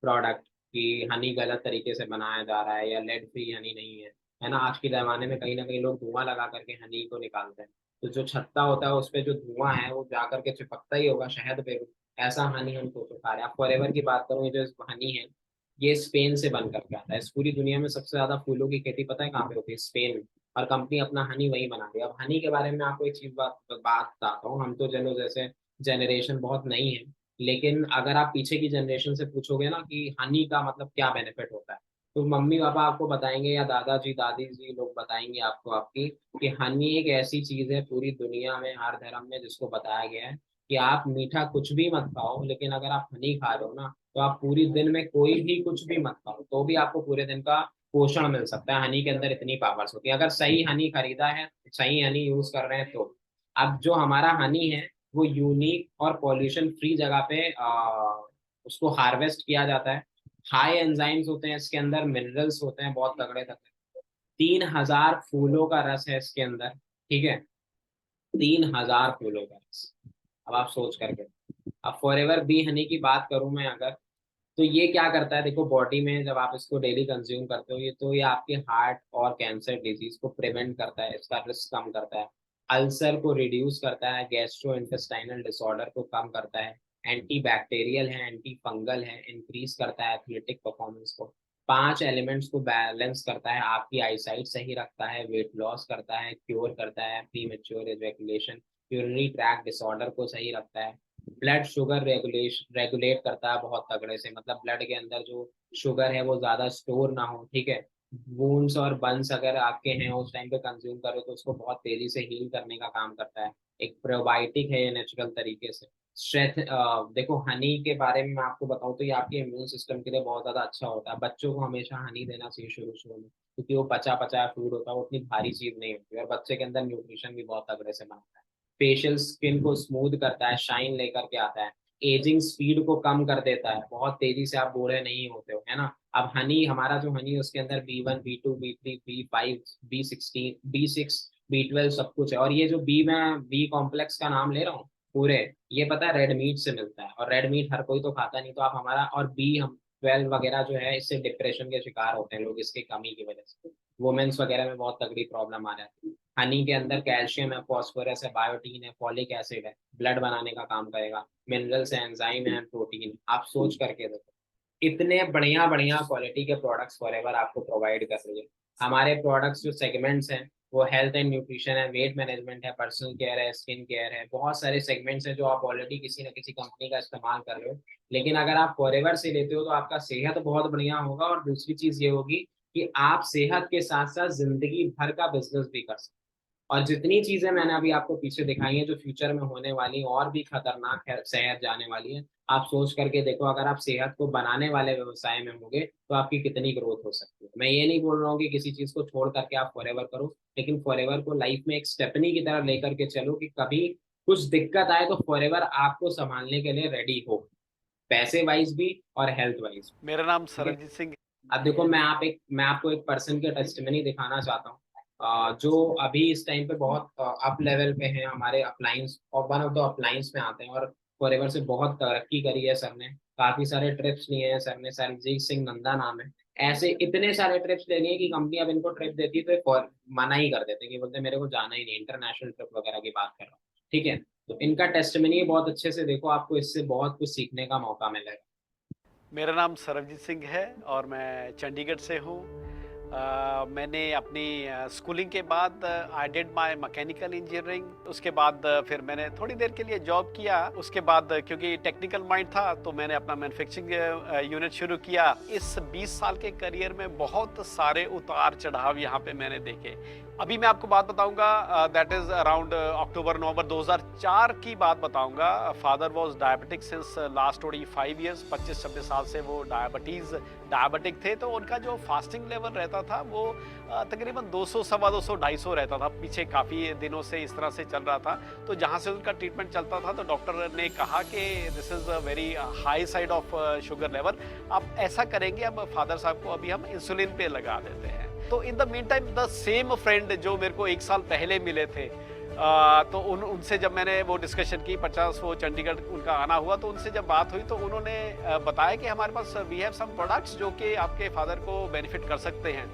प्रोडक्ट कि हनी गलत तरीके से बनाया जा रहा है या लेड फ्री हनी नहीं है ना। आज के जमाने में कहीं ना कहीं लोग धुआं लगा करके हनी को निकालते हैं, तो जो छत्ता होता है उस पे जो धुआं है वो जा करके चिपकता ही होगा शहद पे भी। ऐसा हनी हम तो खा रहे हैं। आप फॉरएवर की बात करूँ, ये जो हनी है ये स्पेन से बन करके आता है। इस पूरी दुनिया में सबसे ज्यादा फूलों की खेती पता है कहाँ पे होती है? स्पेन में। और कंपनी अपना हनी वही बना रही है। अब हनी के बारे में आपको एक चीज बात बात बताता हूँ, हम तो चलो जैसे जनरेशन बहुत नई है, लेकिन अगर आप पीछे की जनरेशन से पूछोगे ना कि हनी का मतलब क्या बेनिफिट होता है, तो मम्मी पापा आपको बताएंगे या दादाजी दादी जी लोग बताएंगे आपको आपकी कि हनी एक ऐसी चीज है पूरी दुनिया में हर धर्म में जिसको बताया गया है कि आप मीठा कुछ भी मत खाओ, लेकिन अगर आप हनी खा रहे हो ना तो आप पूरी दिन में कोई भी कुछ भी मत खाओ तो भी आपको पूरे दिन का पोषण मिल सकता है। हनी के अंदर इतनी पावर्स होती है, अगर सही हनी खरीदा है, सही हनी यूज कर रहे हैं तो। अब जो हमारा हनी है वो यूनिक और पॉल्यूशन फ्री जगह पे उसको हार्वेस्ट किया जाता है। हाई एंजाइम्स होते हैं इसके अंदर, मिनरल्स होते हैं बहुत तगड़े तगड़े। 3,000 फूलों का रस है इसके अंदर, ठीक है, 3,000 फूलों का रस। अब आप सोच करके, अब फॉरएवर बी हनी की बात करूं मैं अगर, तो ये क्या करता है देखो बॉडी में जब आप इसको डेली कंज्यूम करते हो ये, तो ये आपके हार्ट और कैंसर डिजीज को प्रिवेंट करता है, इसका रिस्क कम करता है, अल्सर को रिड्यूस करता है, गैस्ट्रो इंटेस्टाइनल डिसऑर्डर को कम करता है, एंटी बैक्टीरियल है, एंटी फंगल है, इंक्रीज करता है एथलेटिक परफॉर्मेंस को, 5 एलिमेंट्स को बैलेंस करता है, आपकी आईसाइट सही रखता है, वेट लॉस करता है, क्योर करता है pre mature ejaculation, urinary track disorder को सही रखता है, ब्लड शुगर रेगुलेट करता है बहुत तगड़े से, मतलब ब्लड के अंदर जो शुगर है वो ज्यादा स्टोर ना हो, ठीक है। वूंड्स और बर्न्स अगर आपके हैं उस टाइम पे कंज्यूम करो तो उसको बहुत तेजी से हील करने का काम करता है। एक प्रोबायोटिक है ये नेचुरल तरीके से। स्ट्रेंथ, देखो हनी के बारे में मैं आपको बताऊं तो ये आपके इम्यून सिस्टम के लिए बहुत ज्यादा अच्छा होता है। बच्चों को हमेशा हनी देना चाहिए शुरू शुरू में, क्योंकि वो पचा पचाया फूड होता है, वो उतनी भारी चीज नहीं होती है और बच्चे के अंदर न्यूट्रिशन भी बहुत तगड़े से बनता है। फेशियल स्किन को स्मूथ करता है, शाइन लेकर के आता है, एजिंग स्पीड को कम कर देता है, बहुत तेजी से आप बूढ़े नहीं होते हो, है ना। अब हनी, हमारा जो हनी है उसके अंदर B1 B2 B3 B5 B16 B6 B12 सब कुछ है। और ये जो बी, मैं बी कॉम्प्लेक्स का नाम ले रहा हूँ, पूरे। ये पता है रेड मीट से मिलता है, और रेड मीट हर कोई तो खाता नहीं, तो आप हमारा, और बी हम 12 वगैरह जो है, इससे डिप्रेशन के शिकार होते हैं लोग इसकी कमी की वजह से। वुमेन्स वगैरह में बहुत तगड़ी प्रॉब्लम आ जाती है। हनी के अंदर कैल्शियम है, फॉस्फोरस है, बायोटीन है, फॉलिक एसिड है, ब्लड बनाने का काम करेगा, मिनरल्स है, एंजाइम है, प्रोटीन। आप सोच करके देखो, इतने बढ़िया बढ़िया क्वालिटी के प्रोडक्ट्स फॉरएवर आपको प्रोवाइड कर रही है। हमारे प्रोडक्ट्स जो सेगमेंट्स हैं, वो हेल्थ एंड न्यूट्रिशन है, वेट मैनेजमेंट है, पर्सनल केयर है, स्किन केयर है, बहुत सारे सेगमेंट्स हैं जो आप ऑलरेडी किसी न किसी कंपनी का इस्तेमाल कर रहे हो। लेकिन अगर आप फॉरएवर से लेते हो तो आपका सेहत बहुत बढ़िया होगा, और दूसरी चीज ये होगी कि आप सेहत के साथ साथ जिंदगी भर का बिजनेस भी कर सकते हो। और जितनी चीजें मैंने अभी आपको पीछे दिखाई हैं जो फ्यूचर में होने वाली और भी खतरनाक है, सेहत जाने वाली है, आप सोच करके देखो, अगर आप सेहत को बनाने वाले व्यवसाय में होंगे तो आपकी कितनी ग्रोथ हो सकती है। मैं ये नहीं बोल रहा हूँ कि किसी चीज को छोड़ करके आप फॉरएवर करो, लेकिन फॉरएवर को लाइफ में एक स्टेपनी की तरह लेकर के चलो, कि कभी कुछ दिक्कत आए तो फॉरएवर आपको संभालने के लिए रेडी हो, पैसे वाइज भी और हेल्थ वाइज। मेरा नाम सरबजीत सिंह। अब देखो, मैं आपको एक पर्सन के टेस्टिमनी दिखाना चाहता हूँ, जो अभी इस टाइम पे बहुत अप लेवल पे हैं, हमारे अपलाइंस और वन ऑफ द अपलाइंस में आते हैं, और फॉरएवर से बहुत तरक्की करी है सर ने, काफी सारे ट्रिप्स लिए हैं सर ने। सरजीत सिंह नंदा नाम है। ऐसे इतने सारे ट्रिप्स ले लिए कि कंपनी अब इनको ट्रिप देती है तो ये मना ही कर देते हैं, कि बोलते हैं मेरे को जाना ही नहीं, इंटरनेशनल ट्रिप वगैरह की बात कर रहा हूँ। ठीक है, तो इनका टेस्टिमनी बहुत अच्छे से देखो, आपको इससे बहुत कुछ सीखने का मौका मिलेगा। मेरा नाम सरबजीत सिंह है और मैं चंडीगढ़ से हूँ। मैंने अपनी स्कूलिंग के बाद I did my mechanical engineering. उसके बाद फिर मैंने थोड़ी देर के लिए जॉब किया। उसके बाद क्योंकि टेक्निकल माइंड था तो मैंने अपना मैन्युफैक्चरिंग यूनिट शुरू किया। इस 20 साल के करियर में बहुत सारे उतार चढ़ाव यहाँ पे मैंने देखे। अभी मैं आपको बात बताऊंगा, दैट इज अराउंड अक्टूबर नवंबर 2004 की बात बताऊंगा। Father was diabetic since last 25 years, 25-26 साल से वो डायबिटिक थे। तो उनका जो फास्टिंग लेवल रहता था वो तकरीबन 200, सवा 200, 250 रहता था। पीछे काफ़ी दिनों से इस तरह से चल रहा था। तो जहाँ से उनका ट्रीटमेंट चलता था तो डॉक्टर ने कहा कि this is a very high side of sugar level, आप ऐसा करेंगे, अब फादर साहब को अभी हम इंसुलिन पे लगा देते हैं। तो in the mean time the same friend जो मेरे को 1 साल पहले मिले थे, तो उनसे जब मैंने वो डिस्कशन की, 50 वो चंडीगढ़ उनका आना हुआ, तो उनसे जब बात हुई तो उन्होंने बताया कि हमारे पास वी हैव सम प्रोडक्ट्स जो कि आपके फादर को बेनिफिट कर सकते हैं।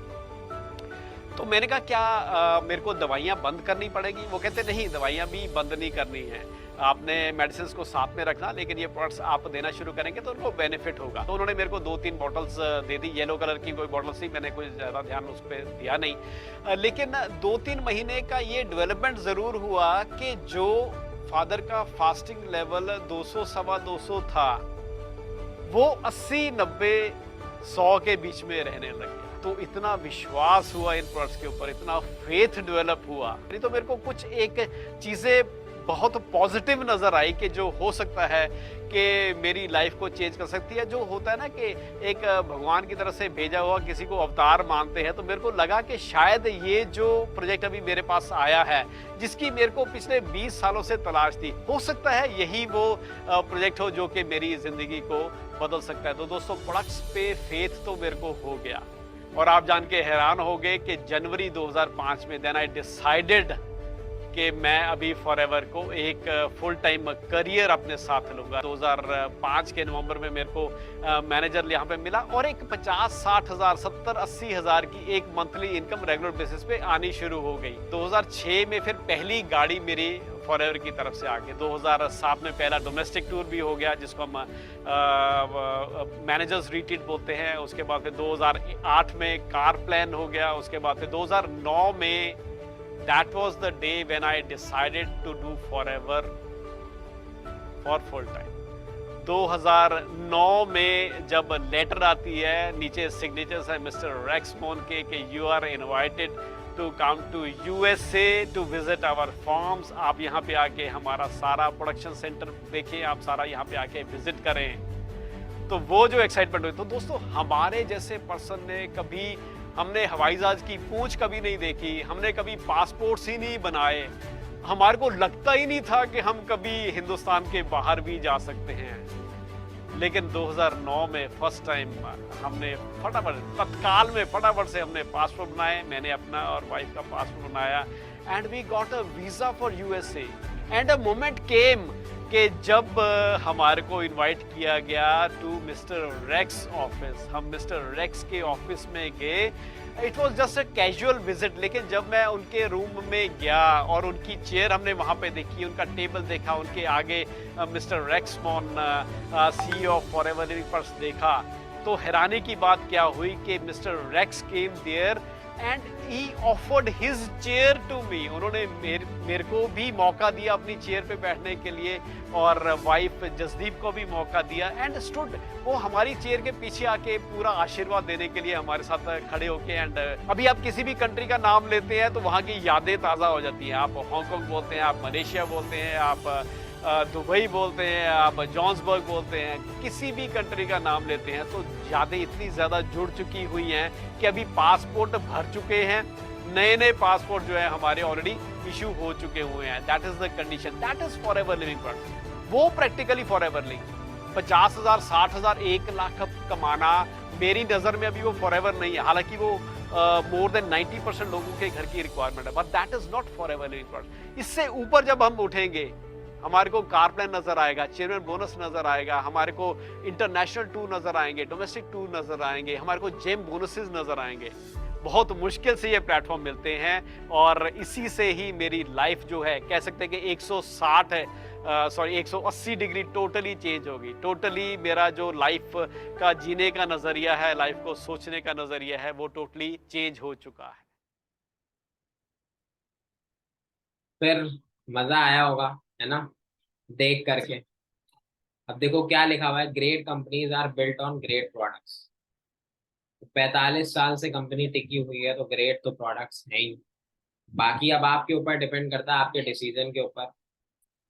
तो मैंने कहा क्या मेरे को दवाइयाँ बंद करनी पड़ेगी? वो कहते नहीं, दवाइयाँ भी बंद नहीं करनी है, आपने मेडिसिन को साथ में रखना, लेकिन ये प्रोडक्ट्स आप देना शुरू करेंगे तो उनको बेनिफिट होगा। तो उन्होंने मेरे को 2-3 बॉटल्स दे दी। येलो कलर की कोई बॉटल्स थी, मैंने कोई ज़्यादा ध्यान उस पर दिया नहीं। लेकिन 2-3 महीने का ये डेवलपमेंट ज़रूर हुआ कि जो फादर का फास्टिंग लेवल 200, सवा 200 था, वो 80, 90, 100 के बीच में रहने लग गया। तो इतना विश्वास हुआ इन प्रोडक्ट्स के ऊपर, इतना फेथ डेवलप हुआ। नहीं तो मेरे को कुछ एक चीज़ें बहुत पॉजिटिव नज़र आई कि जो हो सकता है कि मेरी लाइफ को चेंज कर सकती है। जो होता है ना कि एक भगवान की तरफ से भेजा हुआ किसी को अवतार मानते हैं, तो मेरे को लगा कि शायद ये जो प्रोजेक्ट अभी मेरे पास आया है, जिसकी मेरे को पिछले 20 सालों से तलाश थी, हो सकता है यही वो प्रोजेक्ट हो जो कि मेरी ज़िंदगी को बदल सकता है। तो दोस्तों, प्रोडक्ट्स पे फेथ तो मेरे को हो गया, और आप जान के हैरान हो गए कि जनवरी 2005 में देन आई डिसाइडेड कि मैं अभी फॉरएवर को एक फुल टाइम करियर अपने साथ लूँगा। 2005 के नवंबर में मेरे को मैनेजर यहाँ पे मिला, और एक 50-60 हज़ार, 70-80 हज़ार की एक मंथली इनकम रेगुलर बेसिस पे आनी शुरू हो गई। 2006 में फिर पहली गाड़ी मेरी फॉरएवर की तरफ से आ गई। 2007 में पहला डोमेस्टिक टूर भी हो गया, जिसको हम मैनेजर्स रिट्रीट बोलते हैं। उसके बाद फिर 2008 में कार प्लान हो गया। उसके बाद फिर 2009 में that was the day when I decided to do forever for full time। 2009 में जब लेटर आती है, नीचे सिग्नेचर्स है मिस्टर रेक्स मोन के कि you are invited to come to USA to visit our farms. आप यहाँ पे आके हमारा सारा प्रोडक्शन सेंटर देखें, आप सारा यहाँ पे आके विजिट करें। तो वो जो एक्साइटमेंट हुई, तो दोस्तों हमारे जैसे पर्सन ने कभी, हमने हवाई जहाज की पूंछ कभी नहीं देखी, हमने कभी पासपोर्ट्स ही नहीं बनाए, हमारे को लगता ही नहीं था कि हम कभी हिंदुस्तान के बाहर भी जा सकते हैं। लेकिन 2009 में फर्स्ट टाइम हमने तत्काल में फटाफट से हमने पासपोर्ट बनाए। मैंने अपना और वाइफ का पासपोर्ट बनाया, and we got a visa for USA। And a moment came कि जब हमारे को इनवाइट किया गया टू मिस्टर रेक्स ऑफिस, हम मिस्टर रेक्स के ऑफिस में गए। It was just a casual visit, लेकिन जब मैं उनके रूम में गया और उनकी चेयर हमने वहाँ पे देखी, उनका टेबल देखा, उनके आगे mister Rex Maughan CEO of Forever Living purse देखा, तो हैरानी की बात क्या हुई कि mister Rex came there and he offered his chair to me. उन्होंने मेरे को भी मौका दिया अपनी चेयर पे बैठने के लिए, और वाइफ जसदीप को भी मौका दिया, एंड स्टूड, वो हमारी चेयर के पीछे आके पूरा आशीर्वाद देने के लिए हमारे साथ खड़े होके। एंड अभी आप किसी भी कंट्री का नाम लेते हैं तो वहाँ की यादें ताज़ा हो जाती हैं। आप हांगकांग बोलते हैं, आप मलेशिया बोलते हैं, आप दुबई बोलते हैं, आप जॉन्सबर्ग बोलते हैं, किसी भी कंट्री का नाम लेते हैं तो यादें इतनी ज़्यादा जुड़ चुकी हुई हैं कि अभी पासपोर्ट भर चुके हैं, नए नए पासपोर्ट जो है हमारे ऑलरेडी इशू हो चुके हुए हैं। That is the condition, that is forever living person. वो प्रैक्टिकली फॉरएवर लिविंग। 50,000, 60,000, 1 लाख कमाना मेरी नज़र में अभी वो फॉरएवर नहीं है, हालांकि वो मोर देन 90% लोगों के घर की रिक्वायरमेंट है, but that is not forever living person. इससे ऊपर जब हम उठेंगे, हमारे को कार प्लान नजर आएगा, चेयरमैन बोनस नजर आएगा, हमारे को इंटरनेशनल टूर नजर आएंगे, डोमेस्टिक टूर नजर आएंगे, हमारे को जेम बोनसेस नजर आएंगे। बहुत मुश्किल से ये प्लेटफॉर्म मिलते हैं, और इसी से ही मेरी लाइफ जो है, कह सकते हैं कि 160 है, 180 डिग्री टोटली चेंज होगी। टोटली मेरा जो लाइफ का जीने का नजरिया है, लाइफ को सोचने का नजरिया है, वो टोटली चेंज हो चुका है। फिर मजा आया होगा, है ना, देख करके। अब देखो क्या लिखा हुआ है, great companies are built on great products. 45 साल से कंपनी टिकी हुई है तो ग्रेट तो प्रोडक्ट्स है ही। बाकी अब आपके ऊपर डिपेंड करता है, आपके डिसीजन के ऊपर।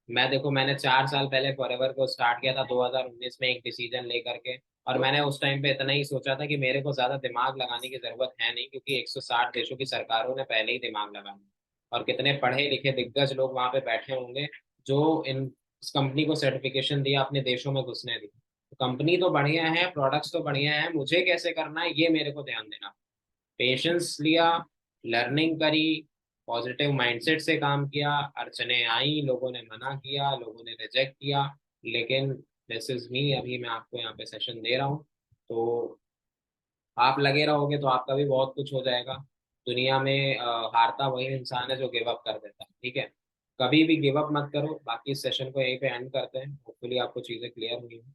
मैं देखो, मैंने 4 साल पहले फॉरएवर को स्टार्ट किया था 2019 में एक डिसीजन लेकर के, और मैंने उस टाइम पे इतना ही सोचा था कि मेरे को ज्यादा दिमाग लगाने की जरूरत है नहीं, क्योंकि 160 देशों की सरकारों ने पहले ही दिमाग लगाया, और कितने पढ़े लिखे दिग्गज लोग वहां पे बैठे होंगे जो इस कंपनी को सर्टिफिकेशन दिया अपने देशों में घुसने दी। तो कंपनी तो बढ़िया है, प्रोडक्ट्स तो बढ़िया है, मुझे कैसे करना है ये मेरे को ध्यान देना। पेशेंस लिया, लर्निंग करी, पॉजिटिव माइंडसेट से काम किया। अड़चने आई, लोगों ने मना किया, लोगों ने रिजेक्ट किया, लेकिन दिस इज मी। अभी मैं आपको यहाँ पे सेशन दे रहा हूँ, तो आप लगे रहोगे तो आपका भी बहुत कुछ हो जाएगा। दुनिया में हारता वही इंसान है जो गिव अप कर देता है, ठीक है। कभी भी गिव अप मत करो। बाकी इस सेशन को यहीं पे एंड करते हैं। होपफुली आपको चीज़ें क्लियर हुई हैं।